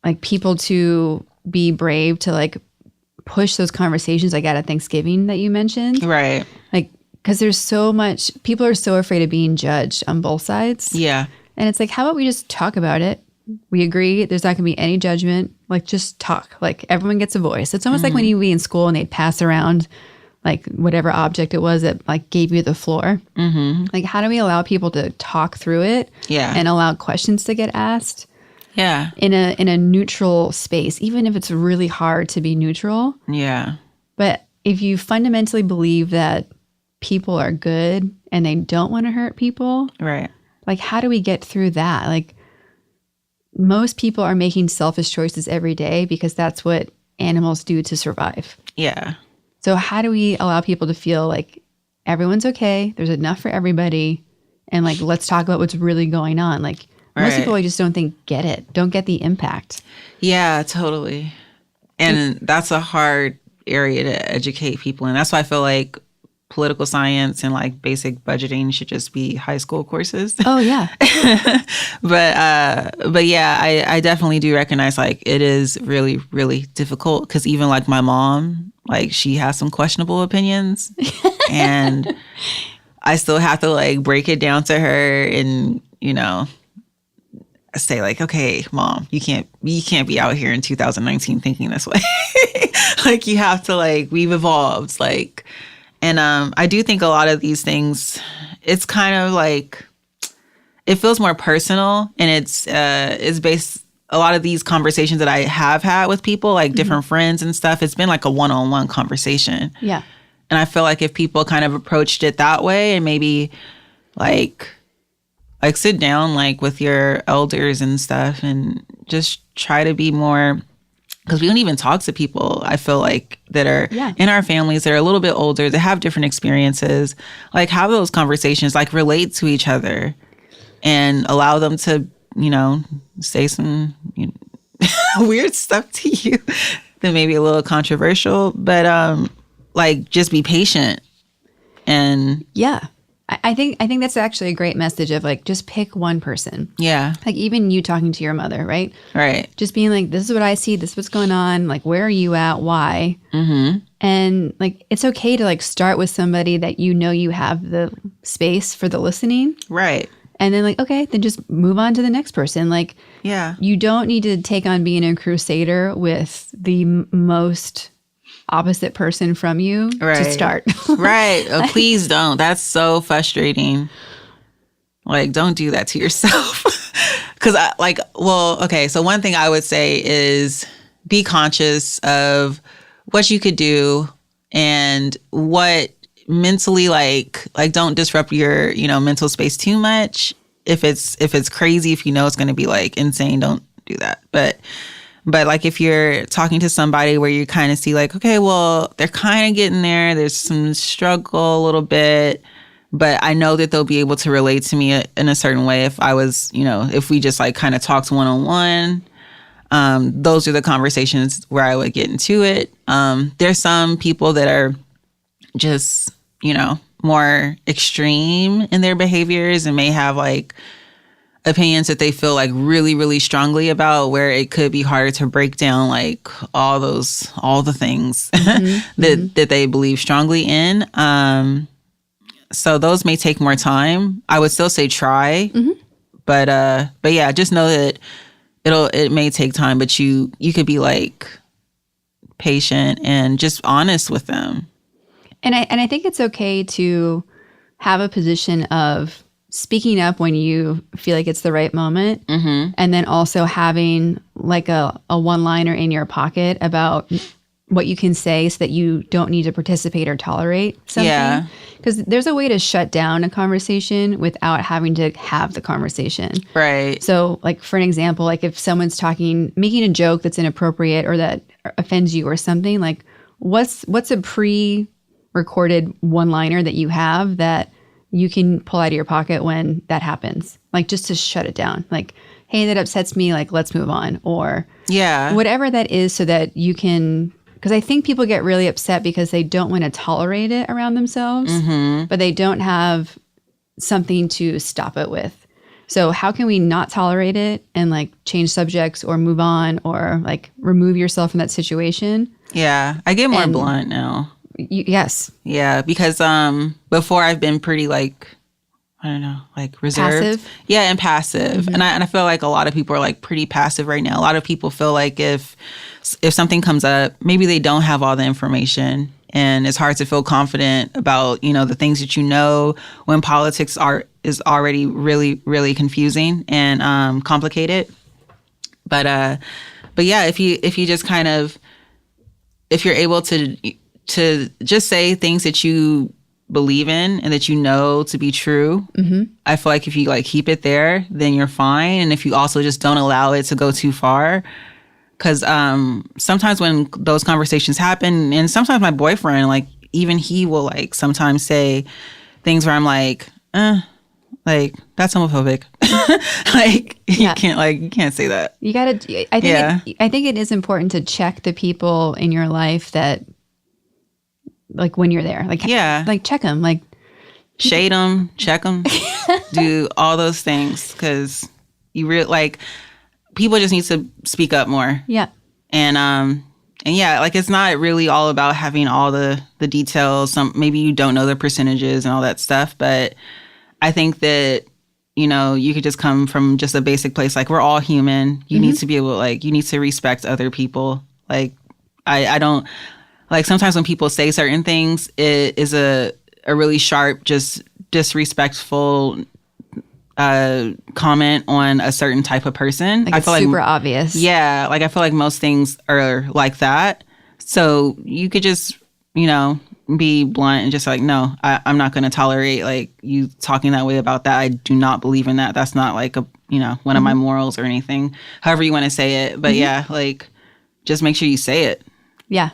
like people to be brave to like push those conversations like at Thanksgiving that you mentioned. Right. Like, because there's so much, people are so afraid of being judged on both sides. Yeah. And it's like, how about we just talk about it? We agree. There's not going to be any judgment. Like, just talk. Like, everyone gets a voice. It's almost like when you were in school and they'd pass around like whatever object it was that like gave you the floor. Like, how do we allow people to talk through it? Yeah. And allow questions to get asked? Yeah. In a neutral space, even if it's really hard to be neutral. Yeah. But if you fundamentally believe that people are good and they don't want to hurt people, right? Like, how do we get through that? Like, most people are making selfish choices every day because that's what animals do to survive. Yeah. So how do we allow people to feel like everyone's okay, there's enough for everybody, and like, let's talk about what's really going on? Like, most people I just don't don't get the impact. Yeah, totally. And that's a hard area to educate people in. That's why I feel like political science and like basic budgeting should just be high school courses. Oh yeah. But yeah, I definitely do recognize like it is really, really difficult because even like my mom, like she has some questionable opinions and I still have to like break it down to her and, you know, say like, okay, Mom, you can't be out here in 2019 thinking this way. Like you have to like, we've evolved, like, and I do think a lot of these things, it's kind of like, it feels more personal, and it's based, a lot of these conversations that I have had with people, like different friends and stuff, it's been like a one-on-one conversation. Yeah. And I feel like if people kind of approached it that way and maybe like sit down like with your elders and stuff and just try to be more, because we don't even talk to people, I feel like, that are in our families that are a little bit older, that have different experiences, like have those conversations, like relate to each other and allow them to, you know, say some weird stuff to you that may be a little controversial, but like just be patient. And yeah. I think that's actually a great message of like, just pick one person. Yeah. Like even you talking to your mother, right? Right. Just being like, this is what I see. This is what's going on. Like, where are you at? Why? And like, it's okay to like start with somebody that you know you have the space for the listening. Right. And then like, okay, then just move on to the next person. Like, yeah, you don't need to take on being a crusader with the most opposite person from you to start. Right. Oh, please don't. That's so frustrating. Like, don't do that to yourself. Because so one thing I would say is be conscious of what you could do and what mentally like don't disrupt your, mental space too much. If it's crazy, if you know it's going to be like insane, don't do that. But like if you're talking to somebody where you kind of see like, okay, well, they're kind of getting there. There's some struggle a little bit, but I know that they'll be able to relate to me in a certain way if I was, if we just like kind of talked one-on-one. Those are the conversations where I would get into it. There's some people that are just, more extreme in their behaviors and may have like opinions that they feel like really, really strongly about, where it could be harder to break down like all the things that they believe strongly in. So those may take more time. I would still say try, but yeah, just know that it may take time, but you could be like patient and just honest with them. And I think it's okay to have a position of speaking up when you feel like it's the right moment, and then also having like a one-liner in your pocket about what you can say so that you don't need to participate or tolerate something. Yeah. Because there's a way to shut down a conversation without having to have the conversation. Right. So like for an example, like if someone's making a joke that's inappropriate or that offends you or something, like what's a pre-recorded one-liner that you have that you can pull out of your pocket when that happens, like just to shut it down, like, hey, that upsets me, like let's move on, or whatever that is, so that you can, because I think people get really upset because they don't want to tolerate it around themselves, but they don't have something to stop it with. So how can we not tolerate it and like change subjects or move on or like remove yourself from that situation? Yeah, I get more blunt now. Yes. Yeah, because before I've been pretty like, I don't know, like reserved. Passive? Yeah, and passive. And I feel like a lot of people are like pretty passive right now. A lot of people feel like if something comes up, maybe they don't have all the information, and it's hard to feel confident about, the things that when politics is already really, really confusing and complicated. But yeah, if you just kind of, if you're able to just say things that you believe in and that to be true, I feel like if you like keep it there, then you're fine. And if you also just don't allow it to go too far, because sometimes when those conversations happen, and sometimes my boyfriend, like even he will like sometimes say things where I'm like that's homophobic. Like you can't say that. You gotta. I think it is important to check the people in your life that, like when you're there, like check them, like shade them, check them, do all those things, because people just need to speak up more. Yeah, and yeah, like it's not really all about having all the details. Maybe you don't know the percentages and all that stuff, but I think that you could just come from just a basic place. Like we're all human. You need to be able, like you need to respect other people. Like I don't. Like sometimes when people say certain things, it is a really sharp, just disrespectful comment on a certain type of person. Like I feel super obvious. Yeah, like I feel like most things are like that. So you could just, be blunt and just like, no, I'm not going to tolerate like you talking that way about that. I do not believe in that. That's not like one of my morals or anything. However you want to say it, but yeah, like just make sure you say it. Yeah.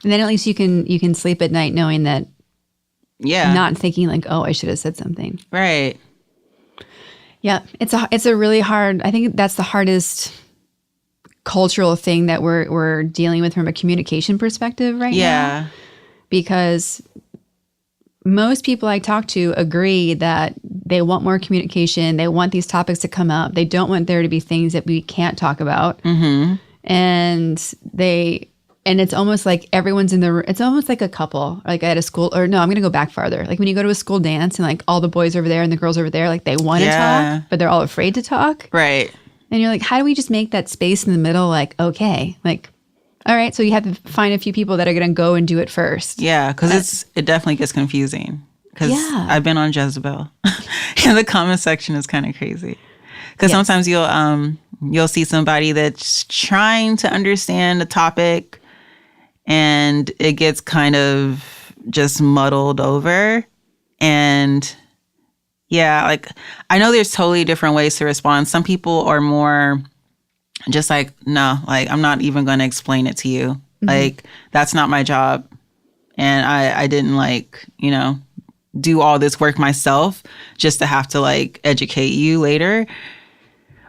And then at least you can sleep at night knowing that, not thinking like, oh, I should have said something. Right. Yeah, it's a really hard. I think that's the hardest cultural thing that we're dealing with from a communication perspective right now. Because most people I talk to agree that they want more communication. They want these topics to come up. They don't want there to be things that we can't talk about. And it's almost like everyone's in the room. It's almost like a couple, like at a school, or no, I'm going to go back farther. Like when you go to a school dance and like all the boys over there and the girls over there, like they want to talk, but they're all afraid to talk. Right. And you're like, how do we just make that space in the middle? Like, okay, like, all right. So you have to find a few people that are going to go and do it first. Yeah. Cause it definitely gets confusing. Cause I've been on Jezebel and the comment section is kind of crazy. Cause sometimes you'll see somebody that's trying to understand the topic, and it gets kind of just muddled over. And yeah, like I know there's totally different ways to respond. Some people are more just like, no, like I'm not even going to explain it to you. Mm-hmm. Like that's not my job. And I didn't like, do all this work myself just to have to like educate you later.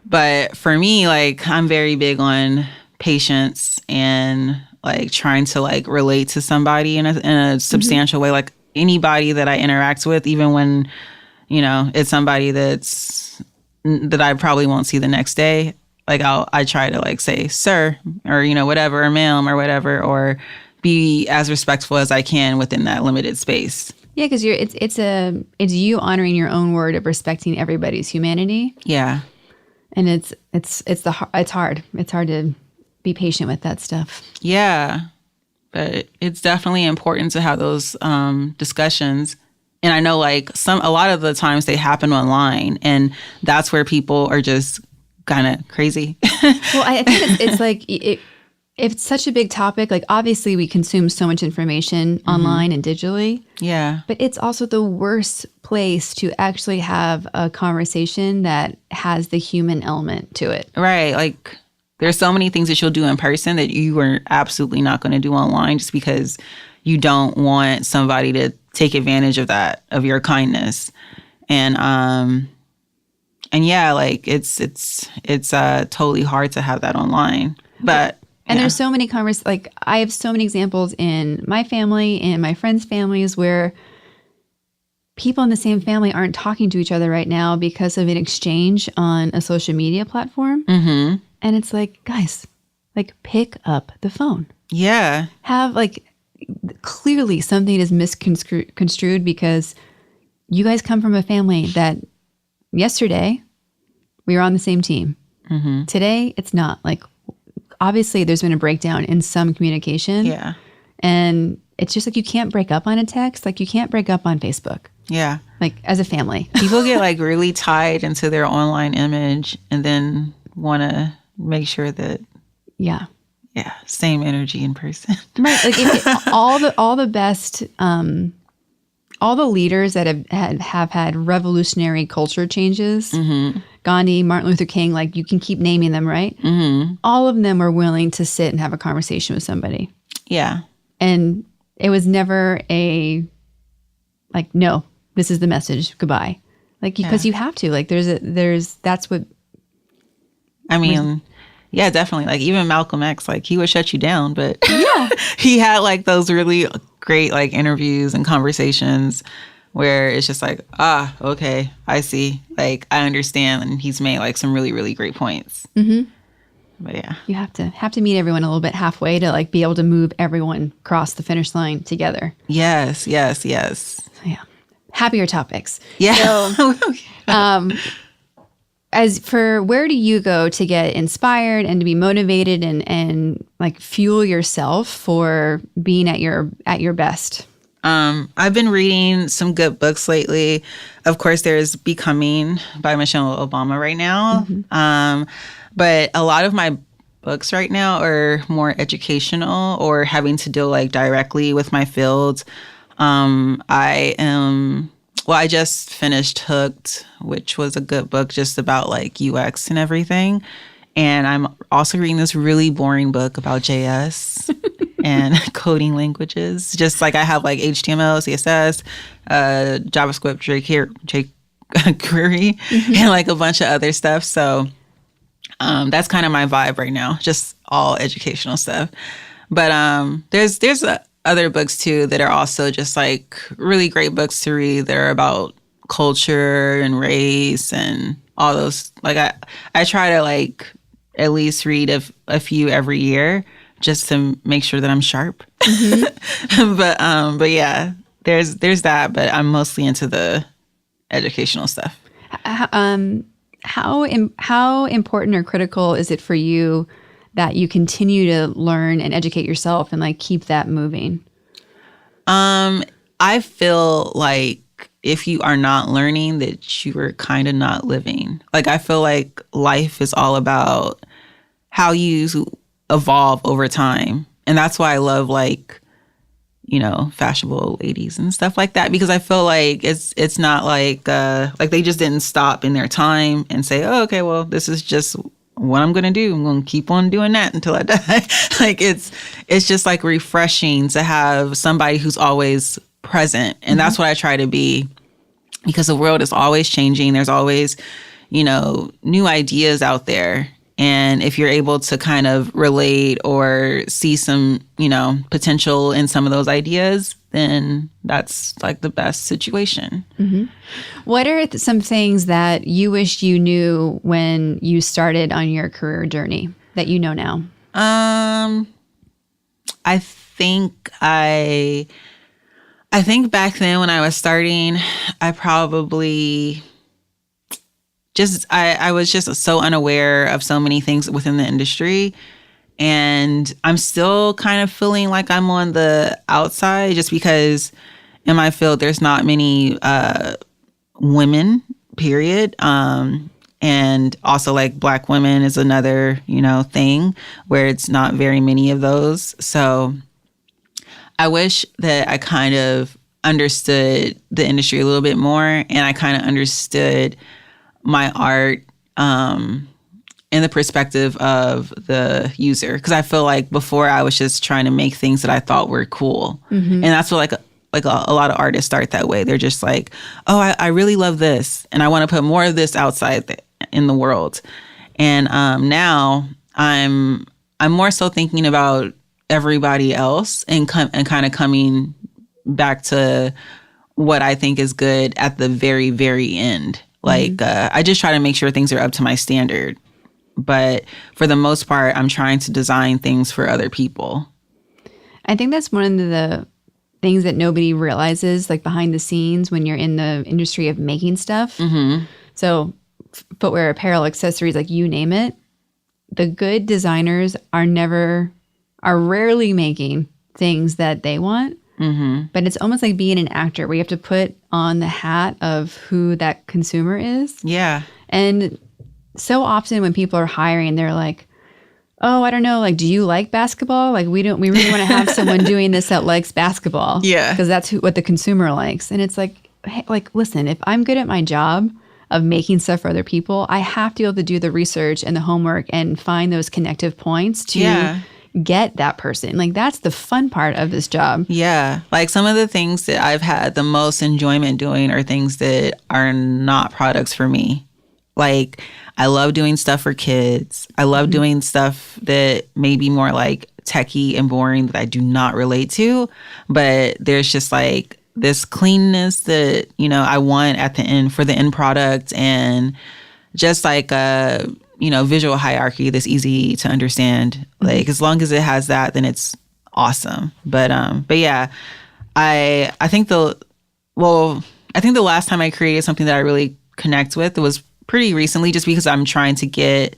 But for me, like I'm very big on patience and like trying to like relate to somebody in a substantial way. Like anybody that I interact with, even when, it's somebody that I probably won't see the next day. Like I try to like say, sir, or, whatever, or ma'am, or whatever, or be as respectful as I can within that limited space. Yeah, because it's you honoring your own word of respecting everybody's humanity. Yeah, and it's hard. It's hard to be patient with that stuff. Yeah, but it's definitely important to have those discussions. And I know like a lot of the times they happen online, and that's where people are just kind of crazy. Well, I think it's like it's such a big topic. Like obviously we consume so much information online and digitally. Yeah. But it's also the worst place to actually have a conversation that has the human element to it. Right. Like there's so many things that you'll do in person that you are absolutely not going to do online just because you don't want somebody to take advantage of that, of your kindness. And yeah, like it's totally hard to have that online. But and there's so many like I have so many examples in my family and my friends' families where people in the same family aren't talking to each other right now because of an exchange on a social media platform. Mm-hmm. And it's like, guys, like pick up the phone. Yeah. Have like clearly something is misconstrued because you guys come from a family that yesterday we were on the same team. Mm-hmm. Today it's not. Like obviously there's been a breakdown in some communication. Yeah. And it's just like you can't break up on a text. Like you can't break up on Facebook. Yeah. Like as a family. People get like really tied into their online image and then want to make sure that yeah, same energy in person. Right. Like all the best all the leaders that have had revolutionary culture changes, Gandhi, Martin Luther King, like you can keep naming them, right? Mm-hmm. All of them were willing to sit and have a conversation with somebody. Yeah. And it was never like, no, this is the message. Goodbye. Like, because you have to, like, that's what. I mean, yeah, definitely. Like even Malcolm X, like he would shut you down, but yeah, he had like those really great like interviews and conversations where it's just like, okay, I see. Like I understand. And he's made like some really, really great points. Mm-hmm. But yeah. You have to meet everyone a little bit halfway to like be able to move everyone across the finish line together. Yes. So, yeah. Happier topics. Yeah. So, as for where do you go to get inspired and to be motivated and like fuel yourself for being at your best? I've been reading some good books lately. Of course, there's Becoming by Michelle Obama right now. Mm-hmm. But a lot of my books right now are more educational or having to deal like directly with my field. I just finished Hooked, which was a good book just about like UX and everything. And I'm also reading this really boring book about JS and coding languages. Just like I have like HTML, CSS, JavaScript, jQuery, and like a bunch of other stuff. So that's kind of my vibe right now, just all educational stuff. But there's other books too that are also just like really great books to read that are about culture and race and all those. Like I try to like at least read a few every year just to make sure that I'm sharp. Mm-hmm. But yeah, there's that. But I'm mostly into the educational stuff. How important or critical is it for you that you continue to learn and educate yourself and like keep that moving? I feel like if you are not learning, that you are kind of not living. Like I feel like life is all about how you evolve over time. And that's why I love like, fashionable ladies and stuff like that, because I feel like it's not like they just didn't stop in their time and say, oh, okay, well, this is just what I'm going to do. I'm going to keep on doing that until I die. Like it's just like refreshing to have somebody who's always present. And that's what I try to be, because the world is always changing. There's always, new ideas out there. And if you're able to kind of relate or see some, potential in some of those ideas, then that's like the best situation. Mm-hmm. What are some things that you wish you knew when you started on your career journey that you know now? I think back then when I was starting, I probably I was just so unaware of so many things within the industry. And I'm still kind of feeling like I'm on the outside, just because in my field, there's not many women, period. And also like Black women is another, thing where it's not very many of those. So I wish that I kind of understood the industry a little bit more, and I kind of understood my art in the perspective of the user, because I feel like before I was just trying to make things that I thought were cool. And that's what a lot of artists start that way. They're just like, oh, I really love this and I want to put more of this outside in the world. And now I'm more so thinking about everybody else and kind of coming back to what I think is good at the very, very end. Like, I just try to make sure things are up to my standard. But for the most part, I'm trying to design things for other people. I think that's one of the things that nobody realizes, like behind the scenes when you're in the industry of making stuff. So footwear, apparel, accessories, like you name it. The good designers are rarely making things that they want. But it's almost like being an actor where you have to put on the hat of who that consumer is. Yeah. And so often when people are hiring, they're like, oh, I don't know, like, do you like basketball? Like, we really want to have someone doing this that likes basketball. Yeah. Because that's what the consumer likes. And it's like, hey, like, listen, if I'm good at my job of making stuff for other people, I have to be able to do the research and the homework and find those connective points to get that person. Like, that's the fun part of this job. Yeah. Like, some of the things that I've had the most enjoyment doing are things that are not products for me. Like, I love doing stuff for kids. I love doing stuff that may be more like techie and boring that I do not relate to. But there's just like this cleanness that, I want at the end for the end product, and just like visual hierarchy that's easy to understand. Like, as long as it has that, then it's awesome. But yeah, I think the last time I created something that I really connect with, it was pretty recently, just because I'm trying to get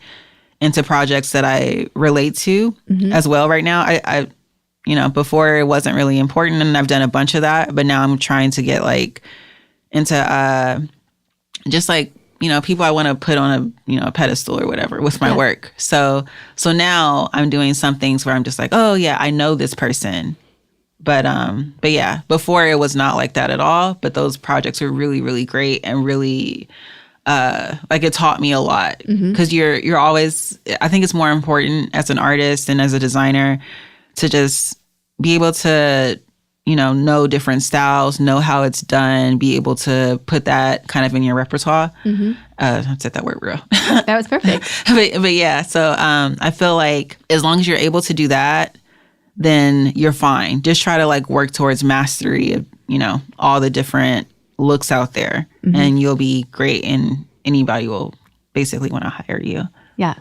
into projects that I relate to as well right now. I before it wasn't really important, and I've done a bunch of that, but now I'm trying to get like into just like, people I want to put on a pedestal or whatever with my work. So now I'm doing some things where I'm just like, oh yeah, I know this person. But yeah, before it was not like that at all. But those projects are really, really great, and really like it taught me a lot, because you're always, I think it's more important as an artist and as a designer to just be able to, know different styles, know how it's done, be able to put that kind of in your repertoire. I said that word real. That was perfect. but yeah, so I feel like as long as you're able to do that, then you're fine. Just try to like work towards mastery of, all the different looks out there, and you'll be great, and anybody will basically want to hire you. Yeah.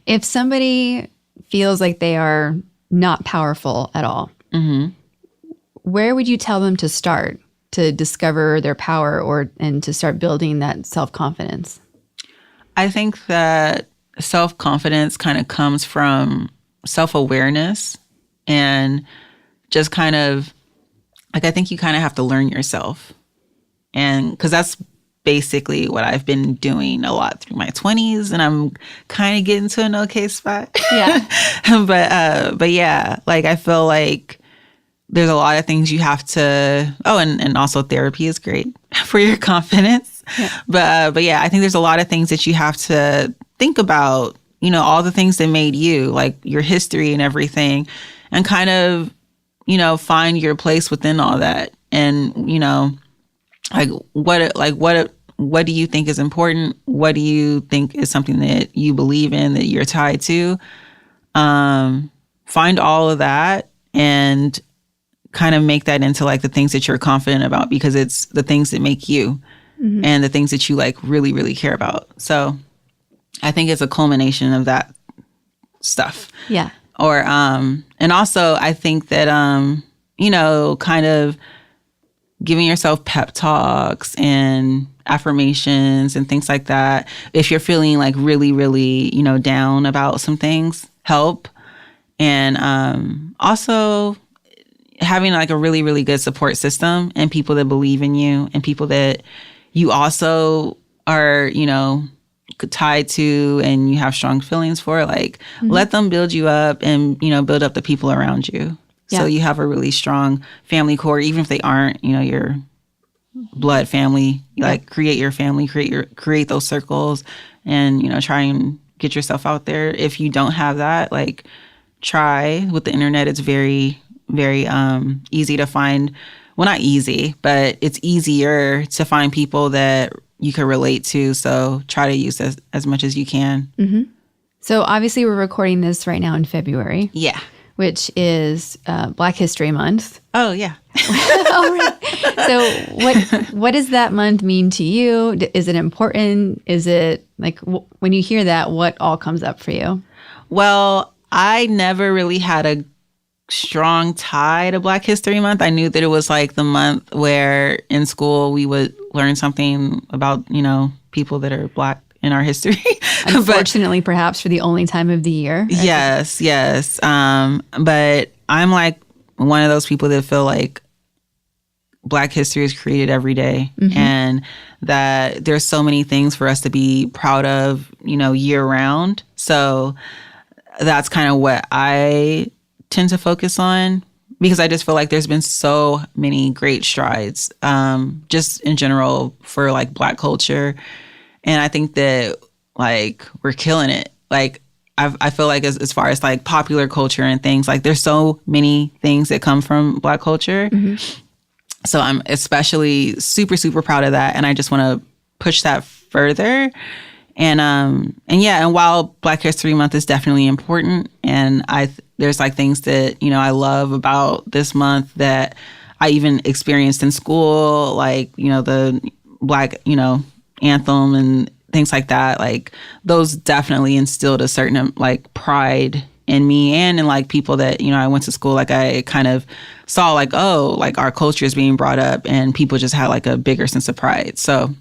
If somebody feels like they are not powerful at all, where would you tell them to start to discover their power and to start building that self-confidence? I think that self-confidence kind of comes from self-awareness, and just kind of like, I think you kind of have to learn yourself. And because that's basically what I've been doing a lot through my 20s, and I'm kind of getting to an okay spot. Yeah. But yeah, like I feel like there's a lot of things you have to, and also therapy is great for your confidence. Yeah. But yeah, I think there's a lot of things that you have to think about, all the things that made you, like your history and everything, and kind of, find your place within all that. And, what do you think is important? What do you think is something that you believe in, that you're tied to? Find all of that and kind of make that into like the things that you're confident about, because it's the things that make you and the things that you like really, really care about. So I think it's a culmination of that stuff. Yeah. Or, and also I think that, kind of giving yourself pep talks and affirmations and things like that. If you're feeling like really, really, down about some things, help. And also having like a really, really good support system and people that believe in you and people that you also are, tied to and you have strong feelings for, like let them build you up and, build up the people around you. Yeah. So you have a really strong family core, even if they aren't, your blood family, like create your family, create those circles and, try and get yourself out there. If you don't have that, like try with the internet. It's very, very easy to find. Well, not easy, but it's easier to find people that you can relate to. So try to use as much as you can. Mm-hmm. So obviously we're recording this right now in February. Yeah. Which is Black History Month. Oh, yeah. All right. So what does that month mean to you? Is it important? Is it like when you hear that, what all comes up for you? Well, I never really had a strong tie to Black History Month. I knew that it was like the month where in school we would learn something about, people that are Black in our history. Unfortunately, perhaps for the only time of the year. Yes. But I'm like one of those people that feel like Black history is created every day, and that there's so many things for us to be proud of, year round. So that's kind of what I tend to focus on, because I just feel like there's been so many great strides, just in general for like Black culture. And I think that like we're killing it. Like I feel like as far as like popular culture and things, like there's so many things that come from Black culture. So I'm especially super, super proud of that. And I just want to push that further. And while Black History Month is definitely important, and there's like things that, I love about this month that I even experienced in school, like, the Black, anthem and things like that. Like those definitely instilled a certain like pride in me and in like people that, I went to school, like I kind of saw like, oh, like our culture is being brought up and people just had like a bigger sense of pride. So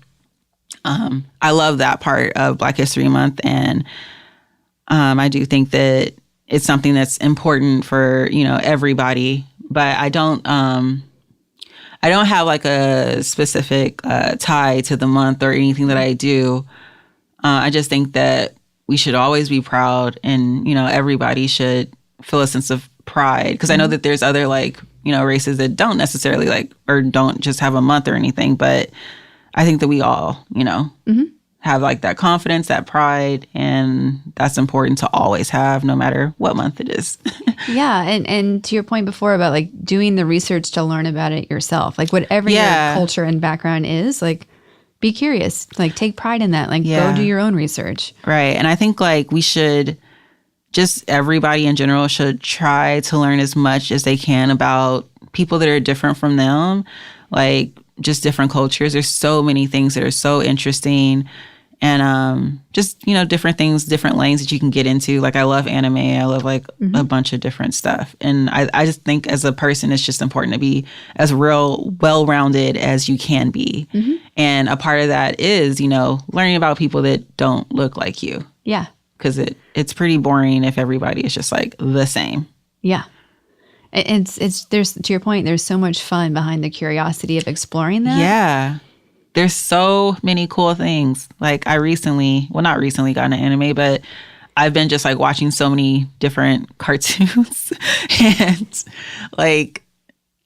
I love that part of Black History Month. And I do think that it's something that's important for, everybody. But I don't have like a specific tie to the month or anything that I do. I just think that we should always be proud, and, everybody should feel a sense of pride. Because I know that there's other like, races that don't necessarily like, or don't just have a month or anything. But I think that we all, have like that confidence, that pride, and that's important to always have no matter what month it is. Yeah. And to your point before about like doing the research to learn about it yourself, like whatever your culture and background is, like be curious, like take pride in that, like go do your own research. Right. And I think like we should everybody in general should try to learn as much as they can about people that are different from them, like just different cultures. There's so many things that are so interesting. And just, different things, different lanes that you can get into. Like, I love anime. I love, like, a bunch of different stuff. And I just think as a person, it's just important to be as well-rounded as you can be. And a part of that is, learning about people that don't look like you. Yeah. Because it's pretty boring if everybody is just, like, the same. Yeah. There's, to your point, there's so much fun behind the curiosity of exploring that. Yeah. There's so many cool things. Like not recently got into anime, but I've been just like watching so many different cartoons and like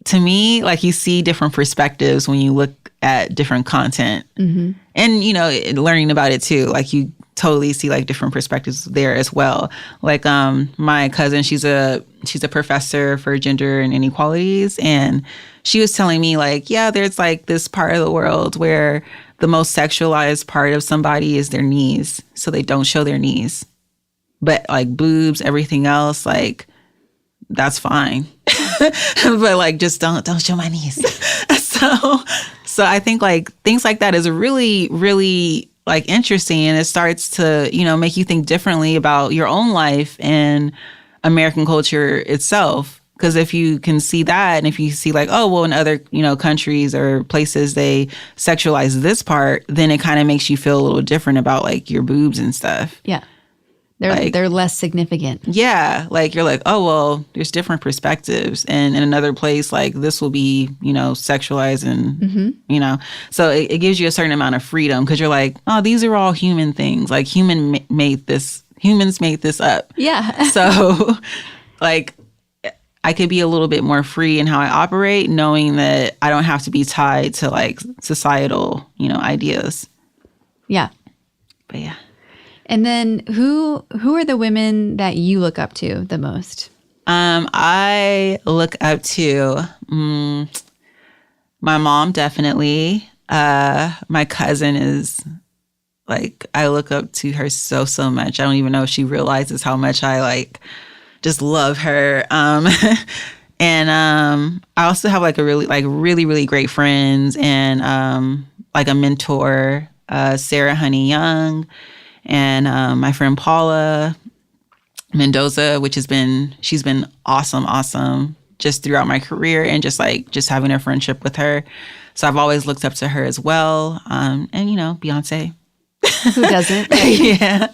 to me, like you see different perspectives when you look at different content. And, you know, learning about it too. Like you totally see like different perspectives there as well. Like my cousin, she's a professor for gender and inequalities, and she was telling me like, yeah, there's like this part of the world where the most sexualized part of somebody is their knees, so they don't show their knees. But like boobs, everything else, like that's fine. But like just don't show my knees. So I think like things like that is really, really like interesting, and it starts to, you know, make you think differently about your own life and American culture itself. Because if you can see that, and if you see like, oh, well, in other, you know, countries or places they sexualize this part, then it kind of makes you feel a little different about like your boobs and stuff. Yeah. They're less significant. Yeah. Like you're like, oh, well, there's different perspectives. And in another place, like this will be, you know, sexualized and, you know, so it gives you a certain amount of freedom because you're like, oh, these are all human things. Like humans made this up. Yeah. So like I could be a little bit more free in how I operate, knowing that I don't have to be tied to like societal, you know, ideas. Yeah. But yeah. And then who are the women that you look up to the most? I look up to my mom, definitely. My cousin is like, I look up to her so much. I don't even know if she realizes how much I like just love her. And I also have like really great friends and like a mentor, Sarah Honey Young. And my friend Paula Mendoza, she's been awesome just throughout my career and just having a friendship with her. So I've always looked up to her as well. And, you know, Beyonce. Who doesn't? Yeah.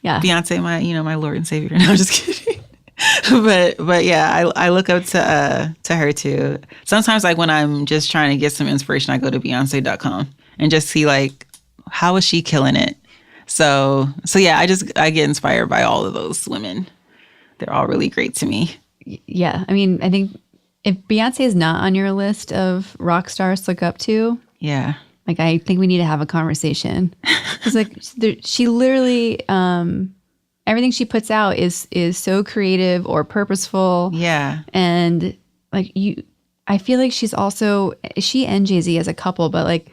Yeah. Beyonce, my Lord and Savior. No, I'm just kidding. But yeah, I look up to her too. Sometimes like when I'm just trying to get some inspiration, I go to Beyonce.com and just see like, how is she killing it? So yeah, I get inspired by all of those women. They're all really great to me. Yeah. I mean, I think if Beyonce is not on your list of rock stars to look up to, yeah, like I think we need to have a conversation. Because like she literally, everything she puts out is so creative or purposeful. Yeah. And like I feel like she and Jay-Z as a couple, but like,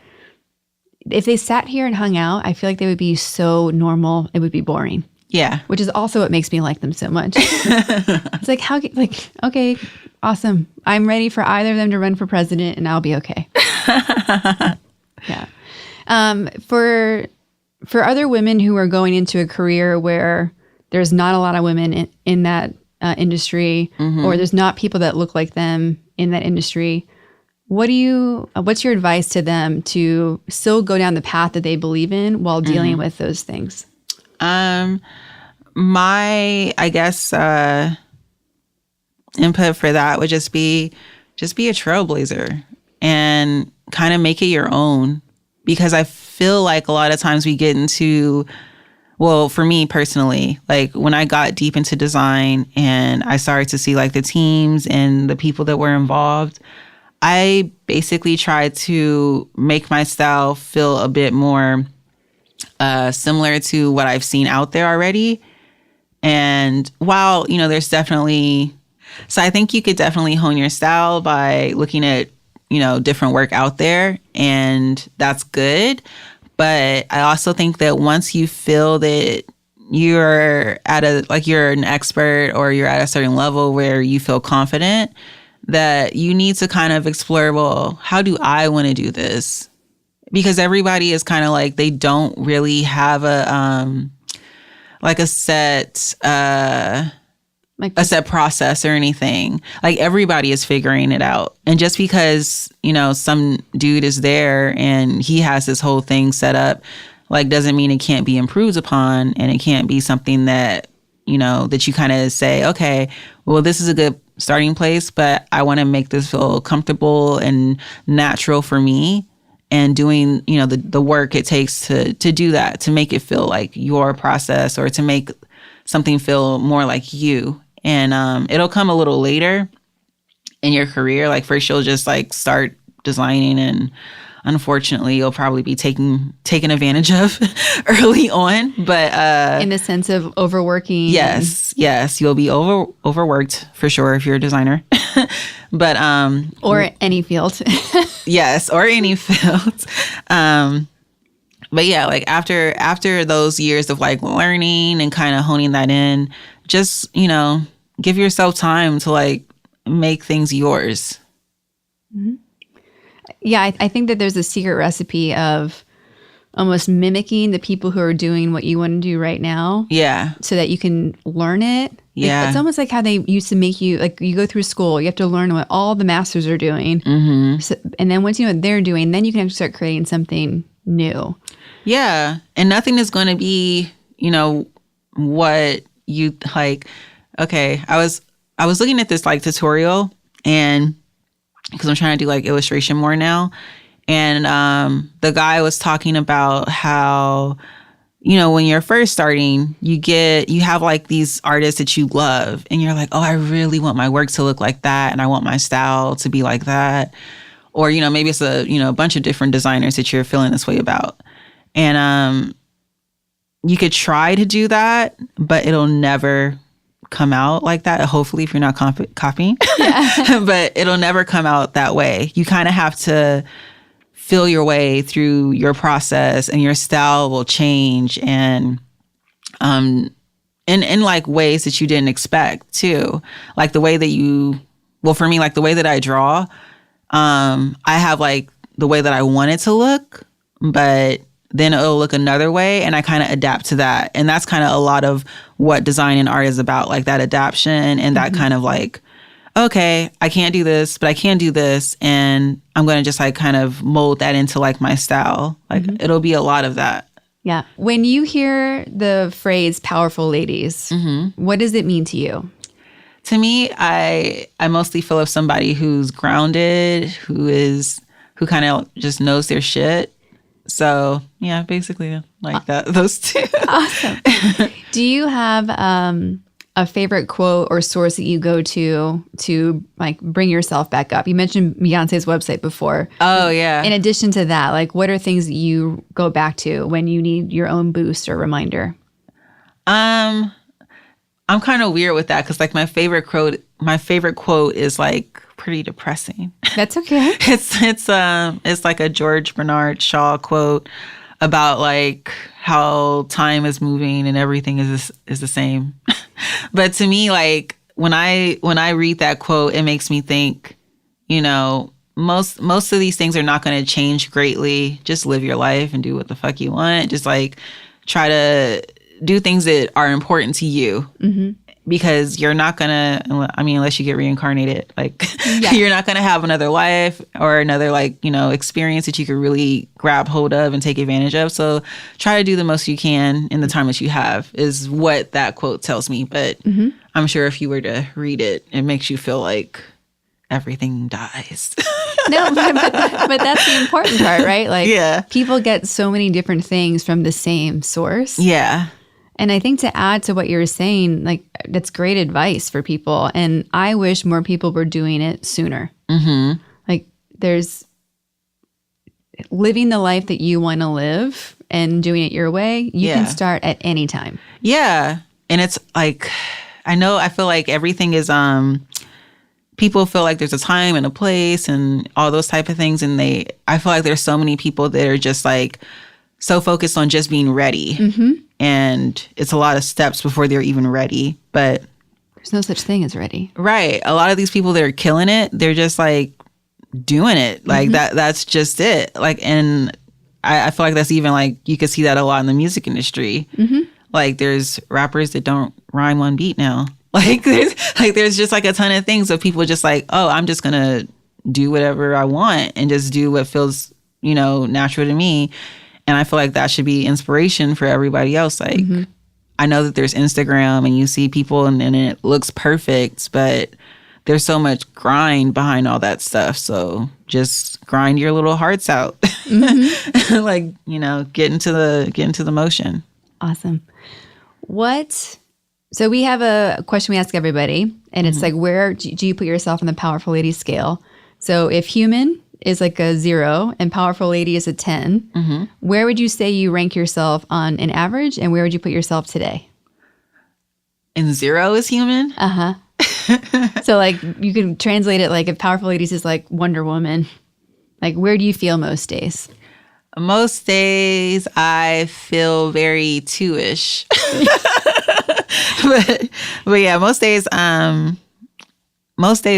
if they sat here and hung out, I feel like they would be so normal. It would be boring. Yeah. Which is also what makes me like them so much. It's like, okay, awesome. I'm ready for either of them to run for president and I'll be okay. Yeah. For other women who are going into a career where there's not a lot of women in that industry, or there's not people that look like them in that industry, what's your advice to them to still go down the path that they believe in while dealing with those things? My, I guess, input for that would just be a trailblazer and kind of make it your own. Because I feel like a lot of times we get into, well, for me personally, like when I got deep into design and I started to see like the teams and the people that were involved, I basically tried to make my style feel a bit more similar to what I've seen out there already. And while, you know, there's definitely, so I think you could definitely hone your style by looking at, you know, different work out there, and that's good. But I also think that once you feel that you're you're an expert or you're at a certain level where you feel confident, that you need to kind of explore, well, how do I want to do this? Because everybody is kind of like, they don't really have a set process or anything. Like everybody is figuring it out. And just because, you know, some dude is there and he has this whole thing set up, like doesn't mean it can't be improved upon, and it can't be something that, you know, that you kind of say, okay, well, this is a good starting place, but I want to make this feel comfortable and natural for me, and doing, you know, the work it takes to do that, to make it feel like your process, or to make something feel more like you. And it'll come a little later. in your career. Like first you'll just like start designing, and unfortunately you'll probably be taken advantage of early on. But in the sense of overworking. Yes, you'll be overworked for sure if you're a designer. But or any field. Yes, or any field. But yeah, like after those years of like learning and kind of honing that in, just, you know, give yourself time to like make things yours. Mm-hmm. Yeah, I think that there's a secret recipe of almost mimicking the people who are doing what you want to do right now. Yeah. So that you can learn it. Yeah. It's almost like how they used to make you, like you go through school, you have to learn what all the masters are doing. Mm-hmm. So, and then once you know what they're doing, then you can actually start creating something new. Yeah. And nothing is going to be, you know, what you like. Okay. I was looking at this like tutorial, and because I'm trying to do like illustration more now. And the guy was talking about how, you know, when you're first starting, you have like these artists that you love, and you're like, oh, I really want my work to look like that, and I want my style to be like that. Or, you know, maybe it's a bunch of different designers that you're feeling this way about. And you could try to do that, but it'll never come out like that. Hopefully, if you're not copying, yeah. But it'll never come out that way. You kind of have to feel your way through your process, and your style will change, and in like ways that you didn't expect too. Like the way that for me, like the way that I draw, I have like the way that I want it to look, but then it'll look another way, and I kind of adapt to that. And that's kind of a lot of what design and art is about, like that adaptation and that kind of like, okay, I can't do this, but I can do this, and I'm going to just like kind of mold that into like my style. Like it'll be a lot of that. Yeah. When you hear the phrase powerful ladies, what does it mean to you? To me, I mostly feel of somebody who's grounded, who kind of just knows their shit. So yeah, basically like that, those two. Awesome. Do you have a favorite quote or source that you go to like bring yourself back up? You mentioned Beyonce's website before. Oh yeah. In addition to that, like what are things that you go back to when you need your own boost or reminder? I'm kind of weird with that because like my favorite quote is like pretty depressing. That's okay. It's like a George Bernard Shaw quote about like how time is moving and everything is the same. But to me, like when I read that quote, it makes me think, you know, most of these things are not going to change greatly. Just live your life and do what the fuck you want. Just like try to do things that are important to you. Because you're not gonna, I mean, unless you get reincarnated, like you're not gonna have another life or another like, you know, experience that you could really grab hold of and take advantage of. So try to do the most you can in the time that you have is what that quote tells me. But I'm sure if you were to read it, it makes you feel like everything dies. No, but that's the important part, right? Like people get so many different things from the same source. Yeah. And I think to add to what you were saying, like that's great advice for people. And I wish more people were doing it sooner. Like there's living the life that you want to live and doing it your way. You can start at any time. Yeah. And it's like, I feel like everything is, people feel like there's a time and a place and all those type of things. And I feel like there's so many people that are just like so focused on just being ready. And it's a lot of steps before they're even ready. But there's no such thing as ready. Right. A lot of these people that are killing it, they're just like doing it. Like that's just it. Like, and I feel like that's even like, you could see that a lot in the music industry. Like there's rappers that don't rhyme on beat now. Like there's just like a ton of things of people just like, oh, I'm just going to do whatever I want and just do what feels, you know, natural to me. And I feel like that should be inspiration for everybody else. Like, I know that there's Instagram and you see people and it looks perfect, but there's so much grind behind all that stuff. So just grind your little hearts out. Like, you know, get into the motion. Awesome. What So we have a question we ask everybody, and it's like, where do you put yourself on the Powerful Lady scale? So if human is like a 0 and Powerful Lady is a 10, where would you say you rank yourself on an average, and where would you put yourself today? And 0 is human? So like you can translate it like if Powerful Ladies is like Wonder Woman, like where do you feel most days? Most days I feel very 2-ish. but yeah, most days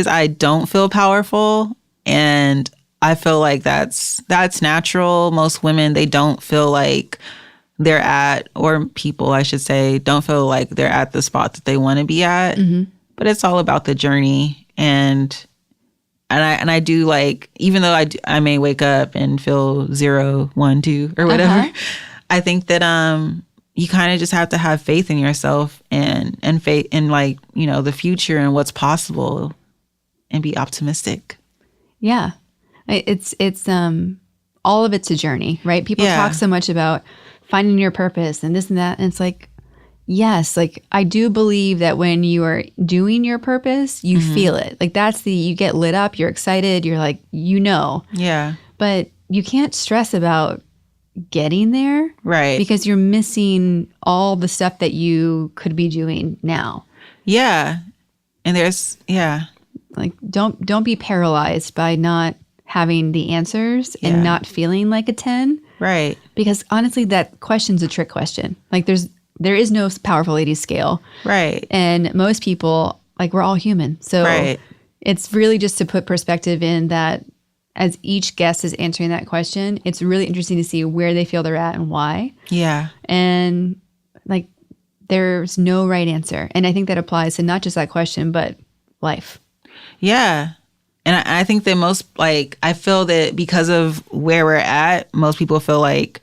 I don't feel powerful, and I feel like that's natural. Most women, they don't feel like they're at, or people I should say, don't feel like they're at the spot that they want to be at. But it's all about the journey, and I do, like, even though I may wake up and feel 0, 1, 2 or whatever, I think that you kind of just have to have faith in yourself and faith in, like, you know, the future and what's possible, and be optimistic. Yeah. It's all of it's a journey, right? People talk so much about finding your purpose and this and that. And it's like, yes, like I do believe that when you are doing your purpose, you feel it. Like you get lit up, you're excited, you're like, you know. Yeah. But you can't stress about getting there. Right. Because you're missing all the stuff that you could be doing now. Yeah. And like don't be paralyzed by not having the answers and not feeling like a 10. Right. Because honestly, that question's a trick question. Like there is no Powerful Lady scale. Right. And most people, like, we're all human. So it's really just to put perspective in that as each guest is answering that question, it's really interesting to see where they feel they're at and why. Yeah. And like, there's no right answer. And I think that applies to not just that question, but life. Yeah. And I think that most, like, I feel that because of where we're at, most people feel like,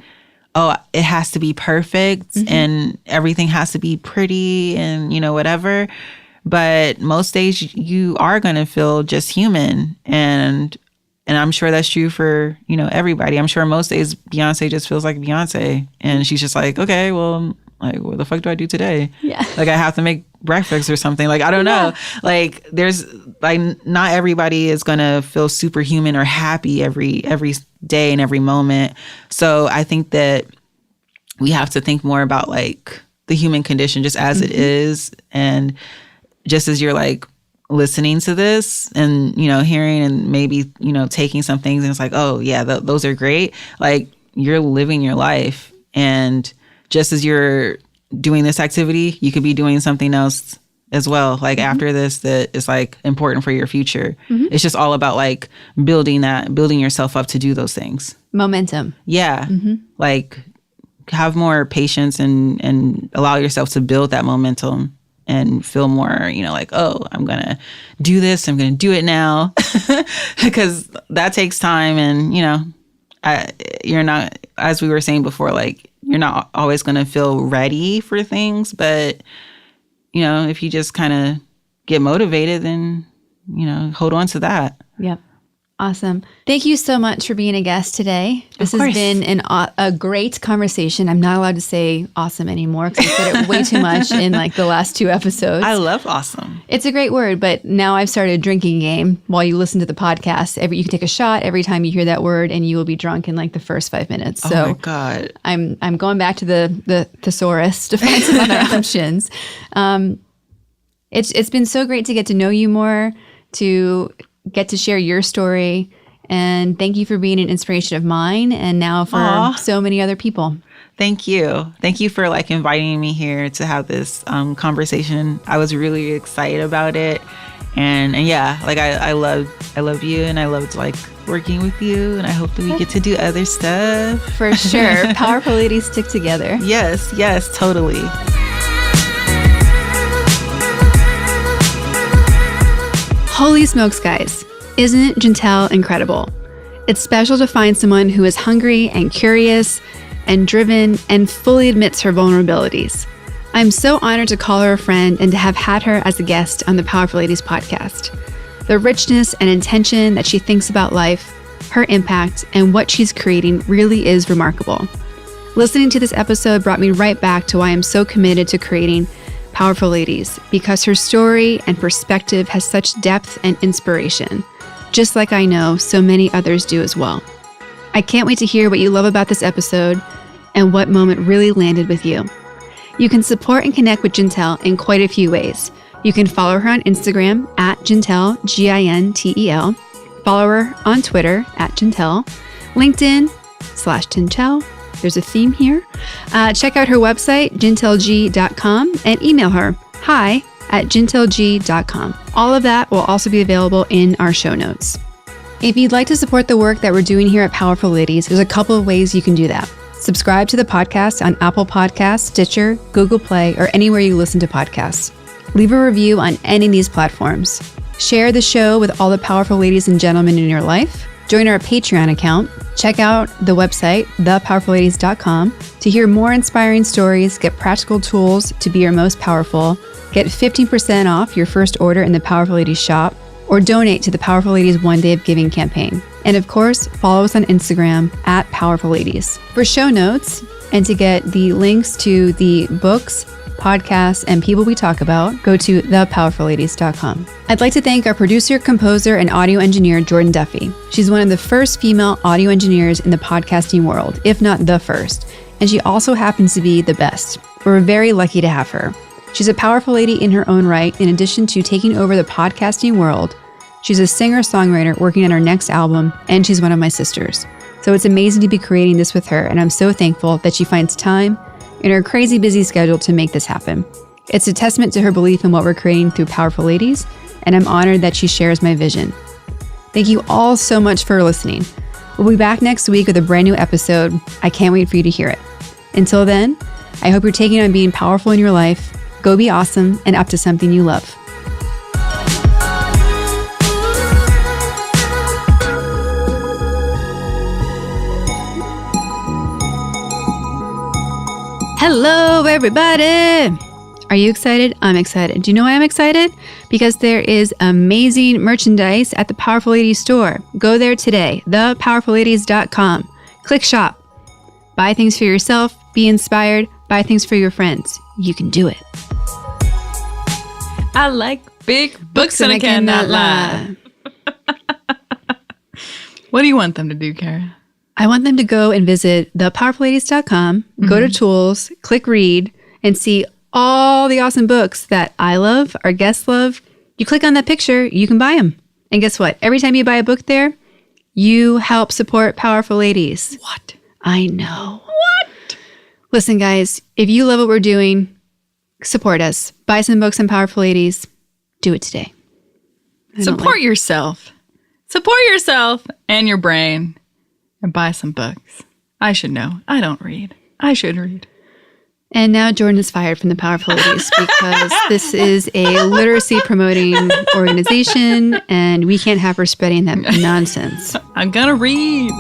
oh, it has to be perfect and everything has to be pretty and, you know, whatever. But most days you are going to feel just human. And I'm sure that's true for, you know, everybody. I'm sure most days Beyoncé just feels like Beyoncé. And she's just like, okay, well, like, what the fuck do I do today? Yeah. Like, I have to make breakfast or something. Like, I don't know. Like, there's, like, not everybody is going to feel superhuman or happy every day and every moment. So I think that we have to think more about, like, the human condition just as it is. And just as you're, like, listening to this and, you know, hearing and maybe, you know, taking some things and it's like, oh, yeah, those are great. Like, you're living your life. And just as you're doing this activity, you could be doing something else as well, like after this, that is, like, important for your future. It's just all about, like, building yourself up to do those things. Momentum. Yeah. Like, have more patience and allow yourself to build that momentum and feel more, you know, like, oh, I'm going to do this. I'm going to do it now. Because that takes time. And, you know, you're not, as we were saying before, like, you're not always going to feel ready for things. But, you know, if you just kind of get motivated, then, you know, hold on to that. Yep. Awesome. Thank you so much for being a guest today. This has been a great conversation. I'm not allowed to say awesome anymore because I said it way too much in, like, the last 2 episodes. I love awesome. It's a great word, but now I've started a drinking game while you listen to the podcast. You can take a shot every time you hear that word and you will be drunk in, like, the first 5 minutes. So oh my God. I'm going back to the thesaurus to find some other options. It's been so great to get to know you more, to get to share your story. And thank you for being an inspiration of mine and now for so many other people. Thank you. Thank you for, like, inviting me here to have this conversation. I was really excited about it. And yeah, like, I love you, and I loved, like, working with you, and I hope that we get to do other stuff. For sure. Powerful Ladies stick together. Yes, totally. Holy smokes, guys. Isn't Gintel incredible? It's special to find someone who is hungry and curious and driven and fully admits her vulnerabilities. I'm so honored to call her a friend and to have had her as a guest on the Powerful Ladies podcast. The richness and intention that she thinks about life, her impact, and what she's creating really is remarkable. Listening to this episode brought me right back to why I'm so committed to creating Powerful Ladies because her story and perspective has such depth and inspiration, just like I know so many others do as well. I can't wait to hear what you love about this episode and what moment really landed with you. You can support and connect with Gintel in quite a few ways. You can follow her on Instagram at Gintel, Gintel. Follow her on Twitter at Gintel, LinkedIn/Gintel. There's a theme here. Check out her website, gintelgee.com, and email her, hi@gintelgee.com. All of that will also be available in our show notes. If you'd like to support the work that we're doing here at Powerful Ladies, there's a couple of ways you can do that. Subscribe to the podcast on Apple Podcasts, Stitcher, Google Play, or anywhere you listen to podcasts. Leave a review on any of these platforms. Share the show with all the powerful ladies and gentlemen in your life. Join our Patreon account. Check out the website, thepowerfulladies.com, to hear more inspiring stories, get practical tools to be your most powerful, get 15% off your first order in the Powerful Ladies shop, or donate to the Powerful Ladies One Day of Giving campaign. And of course, follow us on Instagram at Powerful Ladies. For show notes and to get the links to the books, podcasts, and people we talk about, go to thepowerfulladies.com. I'd like to thank our producer, composer, and audio engineer, Jordan Duffy. She's one of the first female audio engineers in the podcasting world, if not the first, and she also happens to be the best. We're very lucky to have her. She's a powerful lady in her own right. In addition to taking over the podcasting world, she's a singer-songwriter working on her next album, and she's one of my sisters. So it's amazing to be creating this with her, and I'm so thankful that she finds time in her crazy busy schedule to make this happen. It's a testament to her belief in what we're creating through Powerful Ladies, and I'm honored that she shares my vision. Thank you all so much for listening. We'll be back next week with a brand new episode. I can't wait for you to hear it. Until then, I hope you're taking on being powerful in your life. Go be awesome and up to something you love. Hello, everybody. Are you excited? I'm excited. Do you know why I'm excited? Because there is amazing merchandise at the Powerful Ladies store. Go there today, thepowerfulladies.com. Click shop. Buy things for yourself. Be inspired. Buy things for your friends. You can do it. I like big books and I cannot lie. What do you want them to do, Kara? I want them to go and visit thepowerfulladies.com, go to tools, click read, and see all the awesome books that I love, our guests love. You click on that picture, you can buy them. And guess what? Every time you buy a book there, you help support Powerful Ladies. What? I know. What? Listen, guys, if you love what we're doing, support us. Buy some books on Powerful Ladies. Do it today. Support yourself. Support yourself and your brain. And buy some books. I should know. I don't read. I should read. And now Jordan is fired from the Powerful Ladies because this is a literacy promoting organization and we can't have her spreading that nonsense. I'm gonna read.